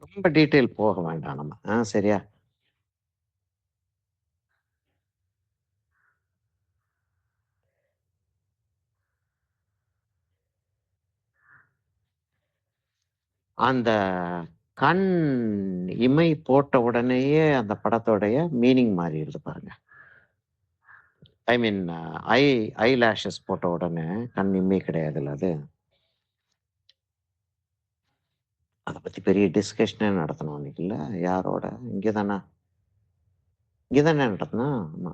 ரொம்ப டீட்டெயில் போக வேண்டாம் நம்ம. சரியா? அந்த கண் இமை போட்ட உடனேயே அந்த படத்தோடைய மீனிங் மாறிருது பாருங்க. ஐ மீன் ஐ ஐ லேஷஸ் போட்ட உடனே கண் இமை கிடையாதுல்ல அது. அத பத்தி பெரிய டிஸ்கஷனே நடத்தணும் அன்னைக்குல்ல. யாரோட? இங்க தான? இங்க தானே நடத்துனோம்? ஆமா.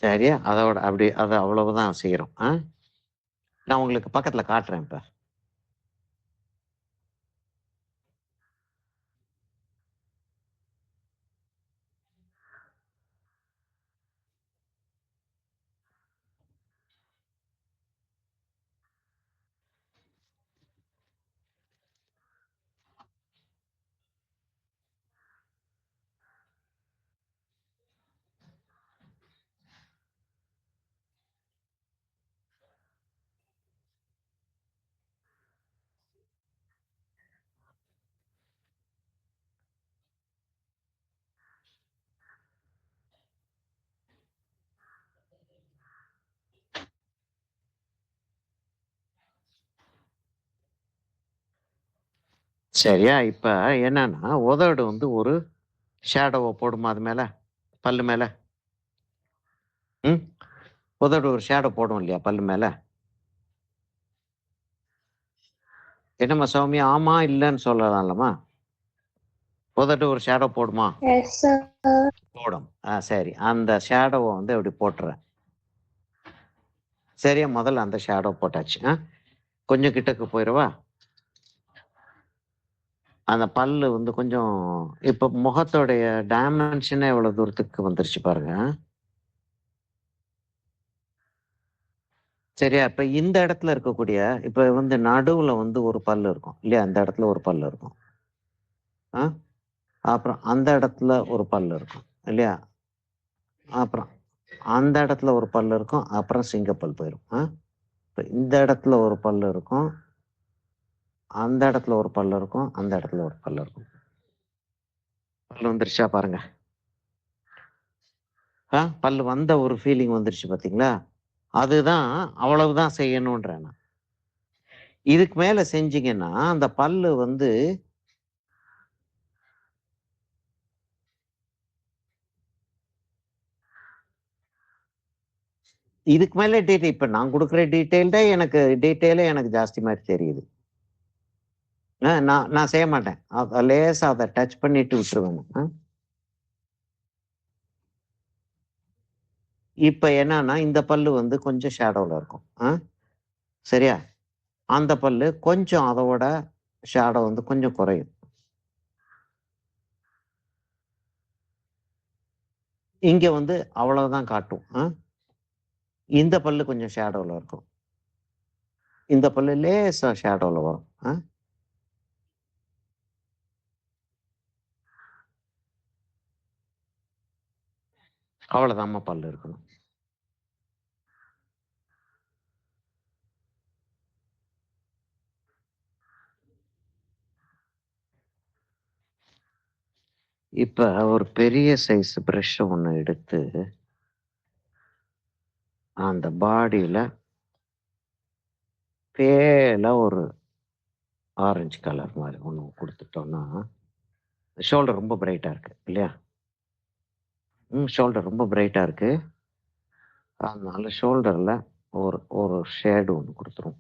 சரியா? அதோட அப்படி அது அவ்வளவுதான் செய்றோம். நான் உங்களுக்கு பக்கத்துல காட்டுறேன் இப்ப. சரியா? இப்ப என்னன்னா, உதடு வந்து ஒரு ஷேடோவ போடுமா அது மேல? பல்லு மேல? ம். உதடு ஒரு ஷேடோ போடும் இல்லையா பல்லு மேல? என்னம்மா சௌமியா? ஆமா, இல்லன்னு சொல்லலாம்லம்மா? உதடு ஒரு ஷேடோ போடுமா? Yes sir. போடும். சரி. அந்த ஷேடோவ வந்து அப்படி போட்டுறேன். சரியா? முதல்ல அந்த ஷேடோ போட்டாச்சு. கொஞ்சம் கிட்டக்கு போயிறவா? அந்த பல்லு வந்து கொஞ்சம் இப்ப முகத்தோடைய டைமென்ஷனே எவ்வளவு தூரத்துக்கு வந்துருச்சு பாருங்க. சரியா? இப்ப இந்த இடத்துல இருக்கக்கூடிய இப்ப வந்து நடுவுல வந்து ஒரு பல்லு இருக்கும். இல்லையா? அந்த இடத்துல ஒரு பல்லு இருக்கும். ஆ? அப்புறம் அந்த இடத்துல ஒரு பல்லு இருக்கும். இல்லையா? அப்புறம் அந்த இடத்துல ஒரு பல்லு இருக்கும். அப்புறம் சிங்கப்பல் போயிரும். இப்ப இந்த இடத்துல ஒரு பல்லு இருக்கும். அந்த இடத்துல ஒரு பல்லு இருக்கும். அந்த இடத்துல ஒரு பல்லு இருக்கும். பல்லு வந்துருச்சா பாருங்க. பல்லு வந்த ஒரு ஃபீலிங் வந்துருச்சு பார்த்தீங்களா? அதுதான் அவ்வளவுதான் செய்யணுன்றேன் நான். இதுக்கு மேல செஞ்சீங்கன்னா, அந்த பல்லு வந்து இதுக்கு மேல டீட்டெயில் இப்ப நான் கொடுக்குற டீட்டெயில்டே டீட்டெயிலே எனக்கு ஜாஸ்தி மாதிரி தெரியுது. நான் நான் செய்ய மாட்டேன். லேசா அதை டச் பண்ணிட்டு விட்டுருவேன். இப்ப என்னன்னா இந்த பல்லு வந்து கொஞ்சம் ஷேடோல இருக்கும். சரியா? அந்த பல்லு கொஞ்சம் அதோட ஷேடோ வந்து கொஞ்சம் குறையும். இங்க வந்து அவ்வளவுதான் காட்டும். இந்த பல்லு கொஞ்சம் ஷேடோல இருக்கும். இந்த பல்லு லேசா ஷேடோல வரும். அவ்வளவுதாம்மா பல்லு இருக்கணும். இப்ப ஒரு பெரிய சைஸ் பிரஷ் ஒண்ணு எடுத்து அந்த பாடியில பேல ஒரு ஆரஞ்சு கலர் மாதிரி ஒண்ணு கொடுத்துட்டோம்னா ஷோல்டர் ரொம்ப பிரைட்டா இருக்கு இல்லையா? ஷோல்டர் ரொம்ப பிரைட்டா இருக்கு. அதனால ஷோல்டர்ல ஒரு ஒரு ஷேடு ஒன்று கொடுத்துரும்.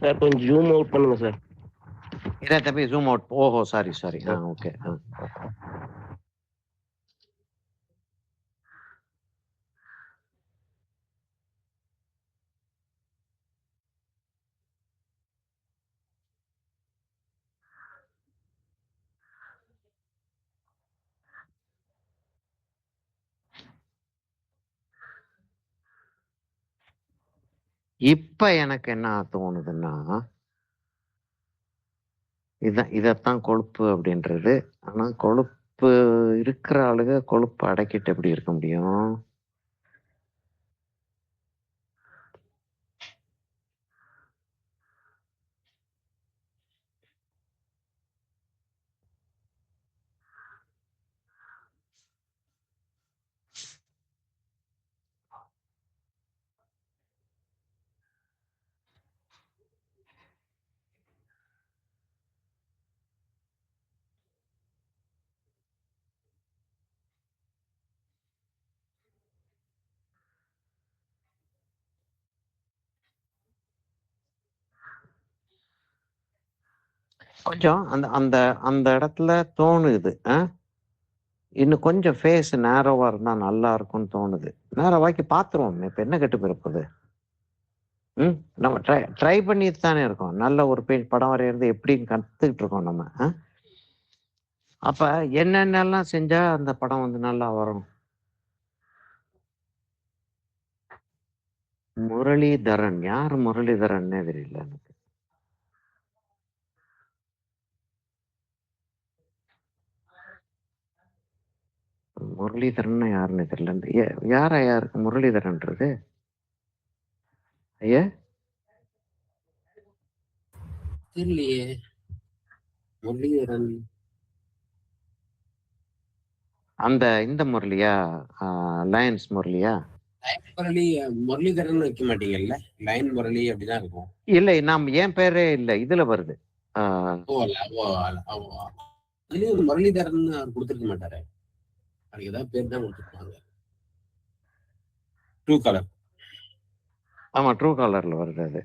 சார் கொஞ்சம் ஜூம் அவுட் பண்ணுங்க சார். இதே தம்பி ஜூம் அவுட். ஓஹோ சாரி சாரி. ஓகே. இப்ப எனக்கு என்ன தோணுதுன்னா இதைத்தான் கொழுப்பு அப்படின்றது. ஆனா கொழுப்பு இருக்கிற ஆளுக கொழுப்பு அடக்கிட்டு எப்படி இருக்க முடியும்? கொஞ்சம் அந்த அந்த அந்த இடத்துல தோணுது. இன்னும் கொஞ்சம் ஃபேஸ் நேரோவா இருந்தா நல்லா இருக்கும்னு தோணுது. நேரோவாக்கி பார்த்துருவோம். இப்ப என்ன கெட்டு போயிருக்குது? நம்ம ட்ரை ட்ரை பண்ணிட்டு தானே இருக்கோம். நல்ல ஒரு படம் வரைகிறது எப்படின்னு கத்துக்கிட்டு இருக்கோம் நம்ம. அப்ப என்னென்னலாம் செஞ்சா அந்த படம் வந்து நல்லா வரும்? முரளிதரன் யார்? முரளிதரன்னே தெரியல எனக்கு. முரளிதரன் யாருன்னு தெரியல. யார் ஐயா இருக்கு முரளிதரன்றது? ஐயா தெரியலையே. முரளிதரன் இந்த முரளியா? லயன்ஸ் முரளியா? முரளி முரளிதரன் வைக்க மாட்டீங்கல்ல? லைன் முரளி அப்படிதான் இருக்கும். இல்லை, நாம் என் பேரே இல்லை, இதுல வருது. இதுலயும் முரளிதரன் அவர் கொடுத்துருக்க மாட்டாரு. அதுக்கு ஏதாவது பேர் தான் கொடுத்துருப்பாங்க. True colour. ஆமா, ட்ரூ காலர்ல வருது அது.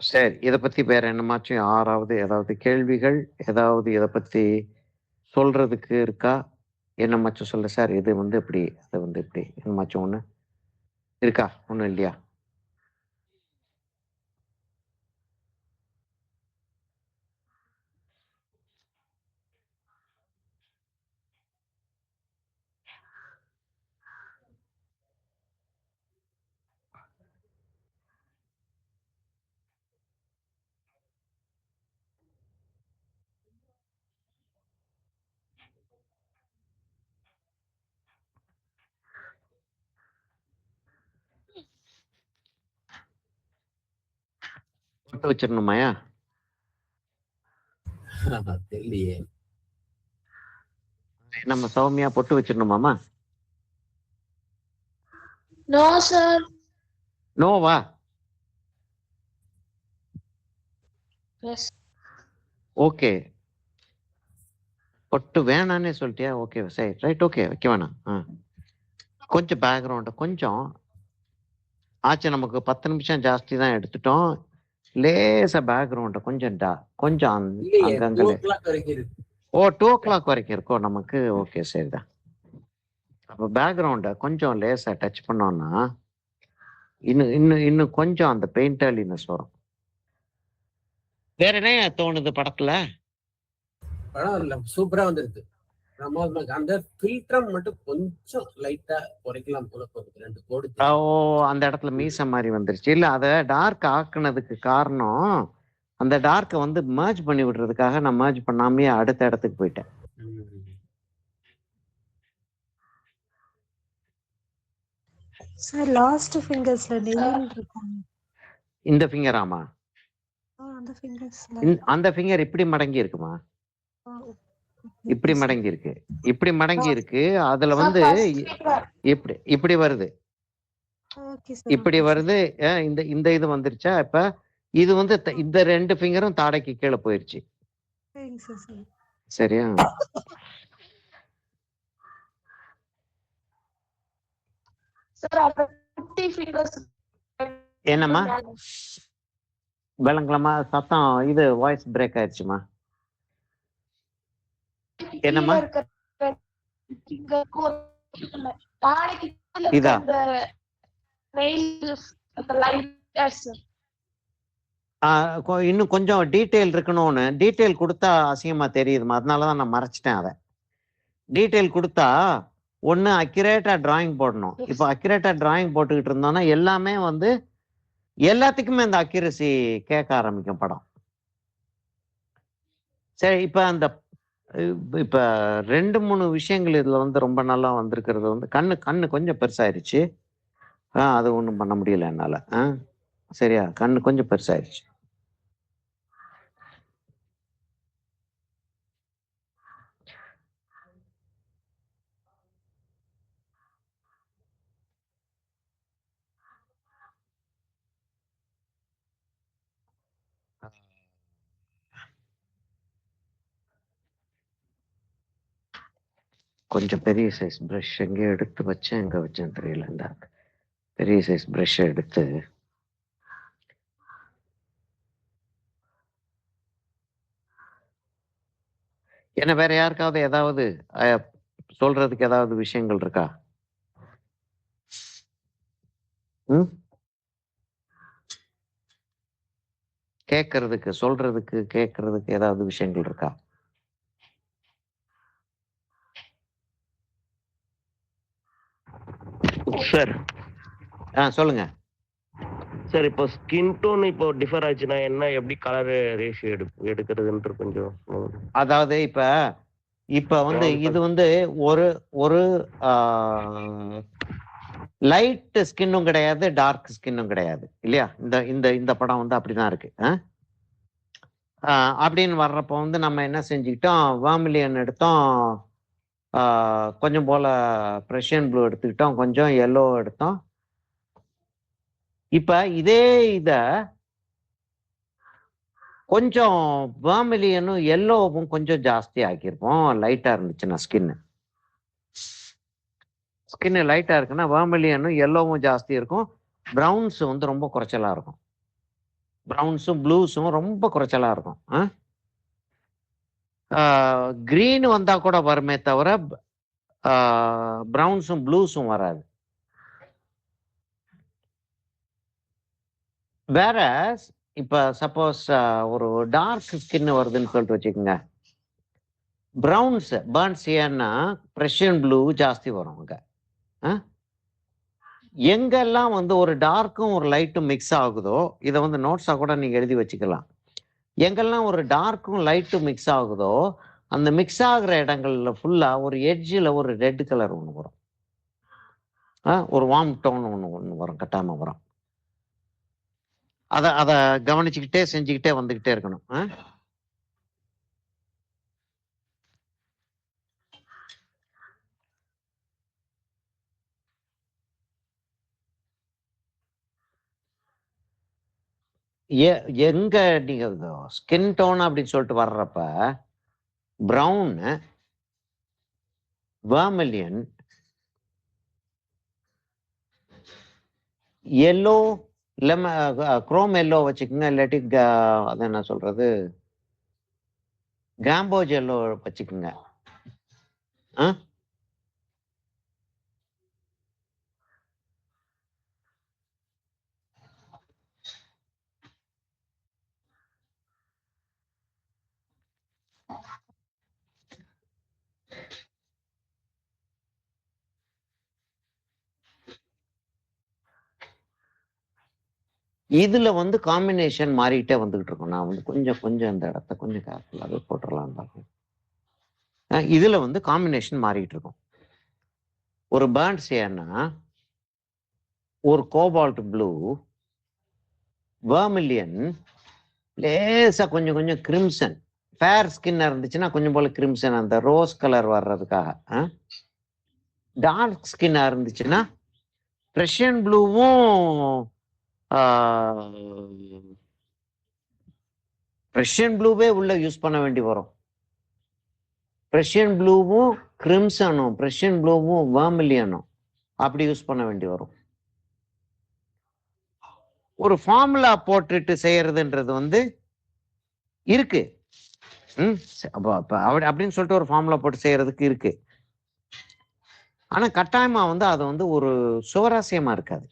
சரி, இதை பத்தி வேற என்னமாச்சும் யாராவது ஏதாவது கேள்விகள், ஏதாவது இதை பத்தி சொல்றதுக்கு இருக்கா? என்னமாச்சும் சொல்ல சார், இது வந்து இப்படி, அது வந்து இப்படி, என்னமாச்சும் ஒண்ணு இருக்கா? ஒண்ணும் இல்லையா? பொட்டு வச்சிடணுமாயா? தெரியலையே. நம்ம சௌமியா பொட்டு வச்சிடணுமாமா? No sir. நோவா? எஸ். ஓகே, பொட்டு வேணான்னே சொல்லிட்டியா? ஓகே சரி, ரைட், ஓகே, வைக்க வேணாம். கொஞ்சம் பேக்ரவுண்ட் கொஞ்சம் ஆச்சு, நமக்கு 10 நிமிஷம் ஜாஸ்தி தான் எடுத்துட்டோம். லேசா பேக்ரவுண்ட் கொஞ்சம் கொஞ்சம் இல்லையே, 2 அங்கங்க. o'clock வரைக்கும் இருக்கு. ஓ, 2 o'clock வரைக்கும் இருக்கோ நமக்கு? ஓகே சரிதான். அப்போ பேக்ரவுண்டை கொஞ்சம் லேசா டச் பண்ணோம்னா இன்னும் இன்னும் இன்னும் கொஞ்சம் அந்த பெயிண்டர்லினஸ் வரும். வேற என்ன தோணுது படத்துல? படம் இல்ல, சூப்பரா வந்திருக்கு. அந்த ஃபில்டர் மட்டும் கொஞ்சம் லைட்டா குறைக்கலாம் போல போகுது. 2 கோடு. ஓ, அந்த இடத்துல மீச மாதிரி வந்துருச்சு. இல்ல, அதை டார்க் ஆக்குனதுக்கு காரணம் அந்த டார்க்கை வந்து மர்ஜ் பண்ணி விடுறதுக்காக நான் மர்ஜ் பண்ணாமே அடுத்த இடத்துக்கு போயிட்டேன். சார் லாஸ்ட் ஃபிங்கர்ஸ்ல நெயில் இருக்கும். இந்த ஃபிங்கர்? ஆமா, அந்த ஃபிங்கர்ஸ்ல அந்த ஃபிங்கர் இப்படி மடங்கி இருக்குமா? இப்படி மடங்கி இருக்கு, இப்படி மடங்கி இருக்கு. அதுல வந்து இப்படி இப்படி வருது, ஓகே சார், இப்படி வருது. இந்த இந்த இது வந்துருச்சா? இப்ப இது வந்து இந்த 2 ஃபிங்கரும் தாடைக்கு கீழே போயிருச்சு. சரிங்க சார். சரி, சரியா? சார் அந்த 50 ஃபிங்கர்ஸ் என்னம்மா விளங்கலாமா? சத்தம் இது வாய்ஸ் பிரேக் ஆயிடுச்சுமா. என்னம்மா? இதா? இன்னும் கொஞ்சம் டீட்டெயில் இருக்கணும்னு. டீட்டெயில் கொடுத்தா அசிங்கமா தெரியுதுமா, அதனாலதான் நான் மறைச்சிட்டேன் அதை. டீட்டெயில் கொடுத்தா ஒண்ணு அக்யூரேட்டா டிராயிங் போடணும். இப்போ அக்யூரேட்டா டிராயிங் போட்டுக்கிட்டு இருந்தோம்னா எல்லாமே வந்து எல்லாத்துக்குமே அந்த அக்யூரசி கேட்க ஆரம்பிக்கும் படம். சரி, இப்ப அந்த இப்ப 2-3 விஷயங்கள் இதுல வந்து ரொம்ப நல்லா வந்திருக்கிறது வந்து கண்ணு கொஞ்சம் பெருசாயிருச்சு. அது ஒண்ணும் பண்ண முடியல என்னால. சரியா? கண்ணு கொஞ்சம் பெருசாயிருச்சு. கொஞ்சம் பெரிய சைஸ் ப்ரஷ் எங்கேயோ எடுத்து வச்சேன், எங்க வச்சேன் தெரியல. இந்த பெரிய சைஸ் ப்ரஷ் எடுத்து என்ன, வேற யாருக்காவது ஏதாவது சொல்றதுக்கு ஏதாவது விஷயங்கள் இருக்கா? கேட்கறதுக்கு, சொல்றதுக்கு, கேட்கறதுக்கு ஏதாவது விஷயங்கள் இருக்கா? சார் சொல்லுங்க சார். இப்போ ஸ்கின் டோன் இப்போ டிஃபர் ஆச்சுன்னா என்ன, எப்படி கலர் ரேஷியோ எடுக்கிறதுன்ற கொஞ்சம். அதாவது இப்ப வந்து இது வந்து ஒரு லைட் ஸ்கின்னும் கிடையாது, டார்க் ஸ்கின்னும் கிடையாது இல்லையா? இந்த இந்த இந்த படம் வந்து அப்படிதான் இருக்கு. அப்படின்னு வர்றப்போ வந்து நம்ம என்ன செஞ்சுக்கிட்டோம், வார்மிலியன் எடுத்தோம், கொஞ்சம் போல பிரஷியன் ப்ளூ எடுத்துக்கிட்டோம், கொஞ்சம் எல்லோ எடுத்தோம். இப்ப இதே இத கொஞ்சம் வார்மிலியனும் எல்லோவும் கொஞ்சம் ஜாஸ்தி ஆக்கியிருப்போம். லைட்டா இருந்துச்சுன்னா ஸ்கின்னு லைட்டா இருக்குன்னா வார்மிலியனும் எல்லோவும் ஜாஸ்தி இருக்கும். ப்ரௌன்ஸ் வந்து ரொம்ப குறைச்சலா இருக்கும். ப்ரௌன்ஸும் ப்ளூஸும் ரொம்ப குறைச்சலா இருக்கும். கிரீன் வந்தா கூட வருமே தவிர ப்ரௌன்ஸும் ப்ளூஸும் வராது. வேற இப்ப சப்போஸ் ஒரு டார்க் ஸ்கின் வருதுன்னு சொல்லிட்டு வச்சுக்கோங்க, ப்ரௌன்ஸ் பர்ன்ஸ் ஏன்னா பிரஷியன் ப்ளூ ஜாஸ்தி வரும் அங்க. எங்கெல்லாம் வந்து ஒரு டார்க்கும் ஒரு லைட்டும் மிக்ஸ் ஆகுதோ, இதை வந்து நோட்ஸா கூட நீங்க எழுதி வச்சுக்கலாம். எங்கெல்லாம் ஒரு டார்க்கும் லைட்டும் மிக்ஸ் ஆகுதோ, அந்த மிக்ஸ் ஆகுற இடங்கள்ல ஃபுல்லா ஒரு எட்ஜில் ஒரு ரெட் கலர் ஒன்று வரும். ஒரு வார்ம் டோன் ஒன்று வரும், கட்டாம வரும். அத கவனிச்சுக்கிட்டே செஞ்சுக்கிட்டே வந்துகிட்டே இருக்கணும். எங்க நீங்க ஸ்கின் டோன் அப்படின்னு சொல்லிட்டு வர்றப்ப brown, vermilion, yellow, chrome yellow வச்சுக்கோங்க, இல்லாட்டி அது என்ன சொல்றது, கேம்போஜ் எல்லோ வச்சுக்கோங்க. இதுல வந்து காம்பினேஷன் மாறிட்டே வந்துகிட்டு இருக்கும். நான் வந்து கொஞ்சம் இந்த இடத்த கொஞ்சம் கேர்ஃபுல்லாகவே போட்டுடலான்னு பார்க்கணும். இதுல வந்து காம்பினேஷன் மாறிட்டு இருக்கும். ஒரு பேர்ன் சேன்னா ஒரு கோபால்ட் ப்ளூ, வெர்மிலியன், லேசா கொஞ்சம் கிரிம்சன், ஃபேர் ஸ்கின்னா இருந்துச்சுன்னா கொஞ்சம் போல கிரிம்சன், அந்த ரோஸ் கலர் வர்றதுக்காக. டார்க் ஸ்கின்னா இருந்துச்சுன்னா ரஷ்யன் ப்ளூவும் ரஷ்யன் ப்ளூவே உள்ள யூஸ் பண்ண வேண்டி வரும். ரஷ்யன் ப்ளூவும் கிரிம்சனும், ரஷ்யன் ப்ளூவும் வெர்மிலியனும் அப்படி யூஸ் பண்ண வேண்டி வரும். ஒரு ஃபார்முலா போட்டுட்டு செய்யறதுன்றது வந்து இருக்கு. அப்படின்னு சொல்லிட்டு ஒரு ஃபார்முலா போட்டு செய்யறதுக்கு இருக்கு. ஆனா கட்டாயமா வந்து அது வந்து ஒரு சுவராசியமா இருக்காது.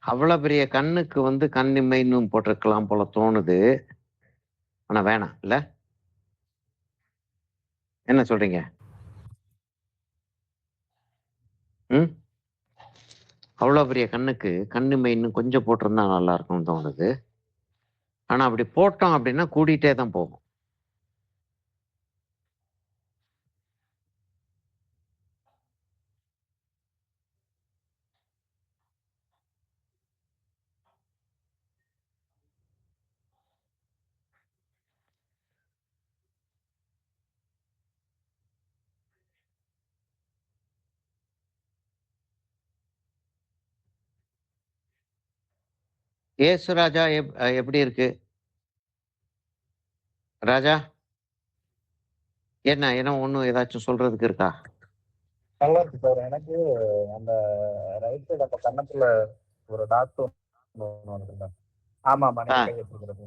அவ்வளவு பெரிய கண்ணுக்கு வந்து கண்ணிமைன்னு போட்டிருக்கலாம் போல தோணுது. ஆனா வேணாம் இல்ல, என்ன சொல்றீங்க? அவ்வளவு பெரிய கண்ணுக்கு கண்ணிமை இன்னும் கொஞ்சம் போட்டிருந்தா நல்லா இருக்கும்னு தோணுது. ஆனா அப்படி போட்டோம் அப்படின்னா கூடிட்டே தான் போகும். ஏசு ராஜா எப்படி இருக்கு ராஜா? என்ன ஒண்ணும் ஏதாச்சும் சொல்றதுக்கு இருக்கா? நல்லா இருக்கு சார். எனக்கு அந்த ரைட் சைடு அந்த கண்ணத்துல ஒரு டாட் ஆமா கை வச்சிருக்கிறது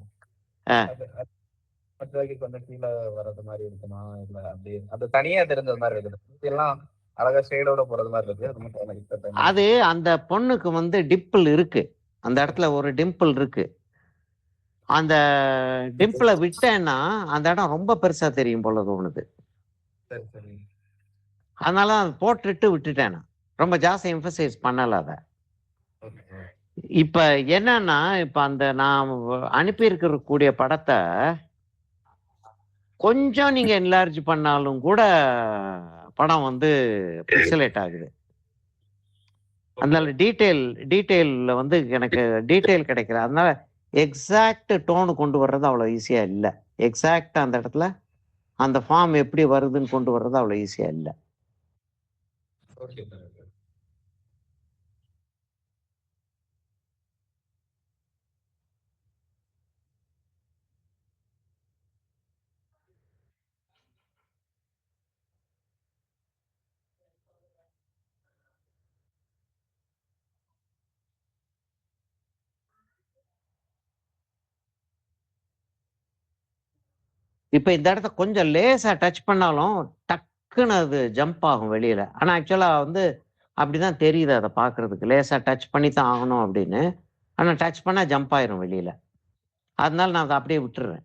கொஞ்சம் கீழே வர்றது மாதிரி இருக்குமா இல்ல அப்படி அது தனியா தெரிஞ்சது மாதிரி இருக்குது, எல்லாம் அழகா ஷேடோட போறது மாதிரி இருக்கு. அது அந்த பொண்ணுக்கு வந்து டிம்பிள் இருக்கு, அந்த இடத்துல ஒரு டிம்பிள் இருக்கு. அந்த டிம்பிளை விட்டேன்னா அந்த இடம் ரொம்ப பெருசா தெரியும் போல தோணுது. அதனால அதை போட்டுட்டு விட்டுட்டேன். ரொம்ப ஜாஸ்தி எம்பசைஸ் பண்ணல அத. இப்ப என்னன்னா, இப்ப அந்த நான் அனுப்பி இருக்கக்கூடிய படத்தை கொஞ்சம் நீங்க என்லார்ஜ் பண்ணாலும் கூட படம் வந்து பிக்சலேட் ஆகுது. அதனால டீட்டெயில்ல வந்து எனக்கு டீட்டெயில் கிடைக்கல. அதனால எக்ஸாக்ட் டோனு கொண்டு வர்றது அவ்வளோ ஈஸியா இல்லை. எக்ஸாக்டா அந்த இடத்துல அந்த ஃபார்ம் எப்படி வருதுன்னு கொண்டு வர்றது அவ்வளோ ஈஸியா இல்லை. இப்ப இந்த இடத்த கொஞ்சம் லேசா டச் பண்ணாலும் டக்குன்னு அது ஜம்ப் ஆகும் வெளியில. ஆனா ஆக்சுவலா வந்து அப்படிதான் தெரியுது அதை பாக்குறதுக்கு, லேசா டச் பண்ணி தான் ஆகணும் அப்படின்னு. ஆனா டச் பண்ணா ஜம்ப் ஆயிரும் வெளியில. அதனால நான் அதை அப்படியே விட்டுறேன்.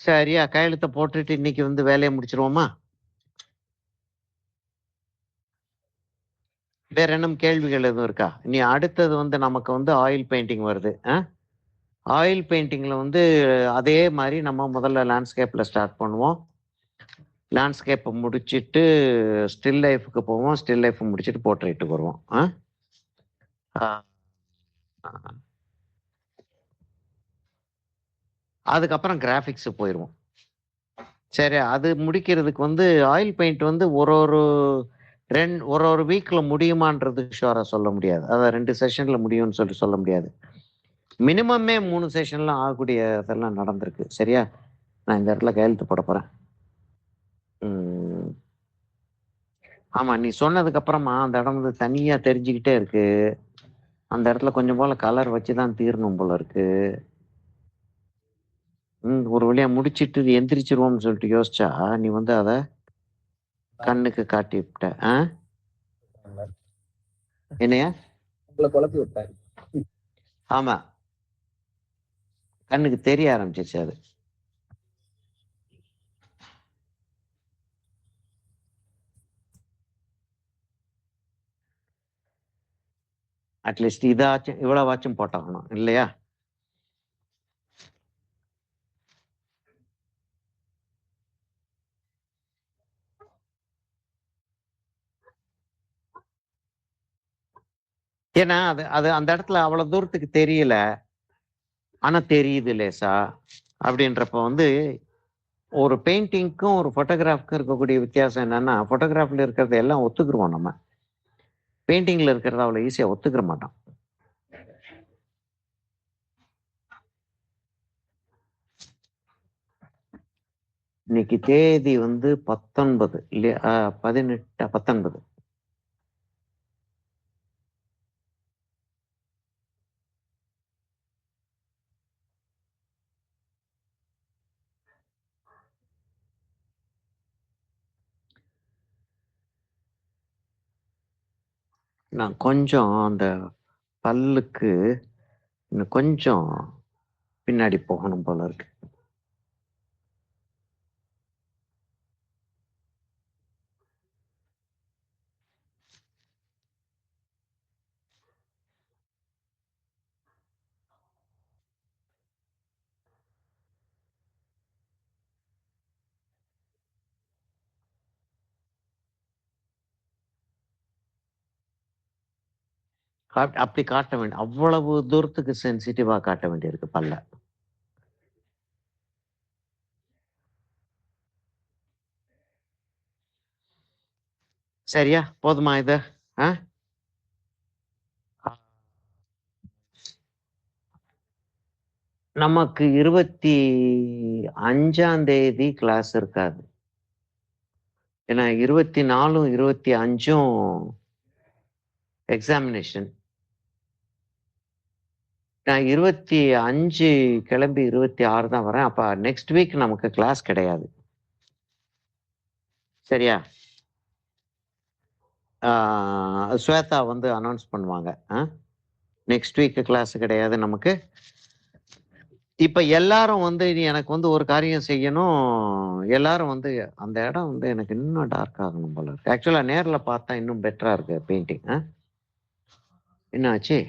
சரியா? கையெழுத்தை போட்டுட்டு இன்னைக்கு வந்து வேலையை முடிச்சிருவோமா? வேற என்ன கேள்விகள் எதுவும் இருக்கா? இனி அடுத்தது வந்து நமக்கு வந்து ஆயில் பெயிண்டிங் வருது. ஆயில் பெயிண்டிங்ல வந்து அதே மாதிரி நம்ம முதல்ல லேண்ட்ஸ்கேப்ல ஸ்டார்ட் பண்ணுவோம். லேண்ட்ஸ்கேப்பை முடிச்சிட்டு ஸ்டில் லைஃப்க்கு போவோம். ஸ்டில் லைஃப் முடிச்சிட்டு போர்ட்ரேட்டுக்கு வருவோம். அதுக்கப்புறம் கிராஃபிக்ஸ் போயிடுவோம். சரி, அது முடிக்கிறதுக்கு வந்து ஆயில் பெயிண்ட் வந்து ஒரு ஒரு வீக்ல முடியுமான்றது ஷுவரா சொல்ல முடியாது. அதான் 2 செஷன்ல முடியும்னு சொல்ல முடியாது. மினிமமே 3 செஷன்ல ஆகக்கூடிய இதெல்லாம் நடந்திருக்கு. சரியா? நான் இந்த இடத்துல கையெழுத்து போட போறேன். ஆமா, நீ சொன்னதுக்கு அப்புறமா அந்த இடம் வந்து தனியா தெரிஞ்சுக்கிட்டே இருக்கு. அந்த இடத்துல கொஞ்சம் போல கலர் வச்சுதான் தீரணும் போல இருக்கு. ஒரு வழியா முடிச்சிட்டு எந்திரிச்சிருவோம்னு சொல்லிட்டு யோசிச்சா நீ வந்து அத கண்ணுக்கு காட்டி விட்ட. என்னையா? உங்களை குழப்பி விட்டேன். ஆமா, கண்ணுக்கு தெரிய ஆரம்பிச்சிருச்சு அது. அட்லீஸ்ட் இதாச்சும் இவ்வளவாச்சும் போட்டாகணும் இல்லையா? ஏன்னா அது அது அந்த இடத்துல அவ்வளவு தூரத்துக்கு தெரியல, ஆனா தெரியுது லேசா. அப்படின்றப்ப வந்து ஒரு பெயிண்டிங்க்கும் ஒரு போட்டோகிராஃப்க்கும் இருக்கக்கூடிய வித்தியாசம் என்னன்னா, போட்டோகிராஃப்ல இருக்கிறத எல்லாம் ஒத்துக்குருவோம் நம்ம. பெயிண்டிங்ல இருக்கிறத அவ்வளவு ஈஸியா ஒத்துக்கிற மாட்டோம். இன்னைக்கு தேதி வந்து 19 இல்லையா? 18 19. நான் கொஞ்சம் அந்த பல்லுக்கு இன்னும் கொஞ்சம் பின்னாடி போகணும் போல இருக்கு. அப்படி காட்ட வேண்டிய அவ்வளவு தூரத்துக்கு சென்சிட்டிவா காட்ட வேண்டியிருக்கு பல்ல. சரியா? போதுமா இது? நமக்கு 25ஆம் தேதி கிளாஸ் இருக்காது. ஏன்னா 24ம் 25ம் எக்ஸாமினேஷன். நான் 25 கிளம்பி 26 தான் வரேன். அப்ப நெக்ஸ்ட் வீக் நமக்கு கிளாஸ் கிடையாது. சரியா? ஸ்வேதா வந்து அனௌன்ஸ் பண்ணுவாங்க. நெக்ஸ்ட் வீக் கிளாஸ் கிடையாது நமக்கு. இப்ப எல்லாரும் வந்து இனி எனக்கு வந்து ஒரு காரியம் செய்யணும். எல்லாரும் வந்து அந்த இடம் வந்து எனக்கு இன்னும் டார்க் ஆகணும் போல இருக்கு. ஆக்சுவலா நேர்ல பார்த்தா இன்னும் பெட்டரா இருக்கு பெயிண்டிங். என்ன ஆச்சு?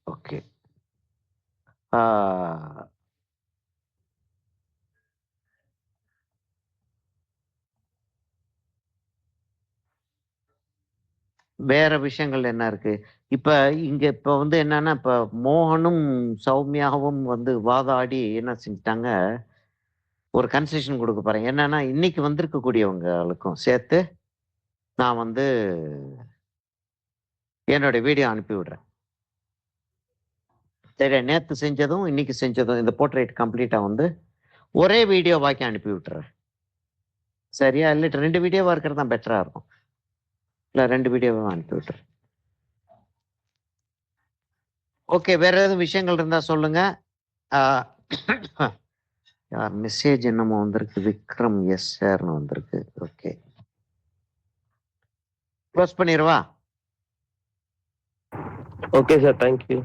ஓகே. வேற விஷயங்கள் என்ன இருக்கு? இப்ப இப்ப வந்து என்னன்னா, இப்ப மோகனும் சௌமியாவும் வந்து வாதாடி என்ன செஞ்சுட்டாங்க, ஒரு கன்செஷன் கொடுக்க போறேன். என்னன்னா, இன்னைக்கு வந்திருக்கக்கூடியவங்களுக்கும் சேர்த்து நான் வந்து என்னோட வீடியோ அனுப்பி விடுறேன். சரி, நேத்து செஞ்சதும் இன்னைக்கு செஞ்சதும் இந்த போர்ட்ரேட் கம்ப்ளீட்டா வந்து ஒரே வீடியோ வாக்கி அனுப்பி விட்டுறேன். சரியா? இல்ல 2 வீடியோவா இருக்கிறது தான் பெட்டரா இருக்கும். இல்ல 2 வீடியோவா அனுப்பி விட்டுறேன். ஓகே, வேற ஏதாவது விஷயங்கள் இருந்தா சொல்லுங்க. மெசேஜ் என்னமோ வந்திருக்கு. விக்ரம் எஸ் சார்னு வந்திருக்கு. ஓகே, க்ளோஸ் பண்ணிடுவா. Okay sir, thank you.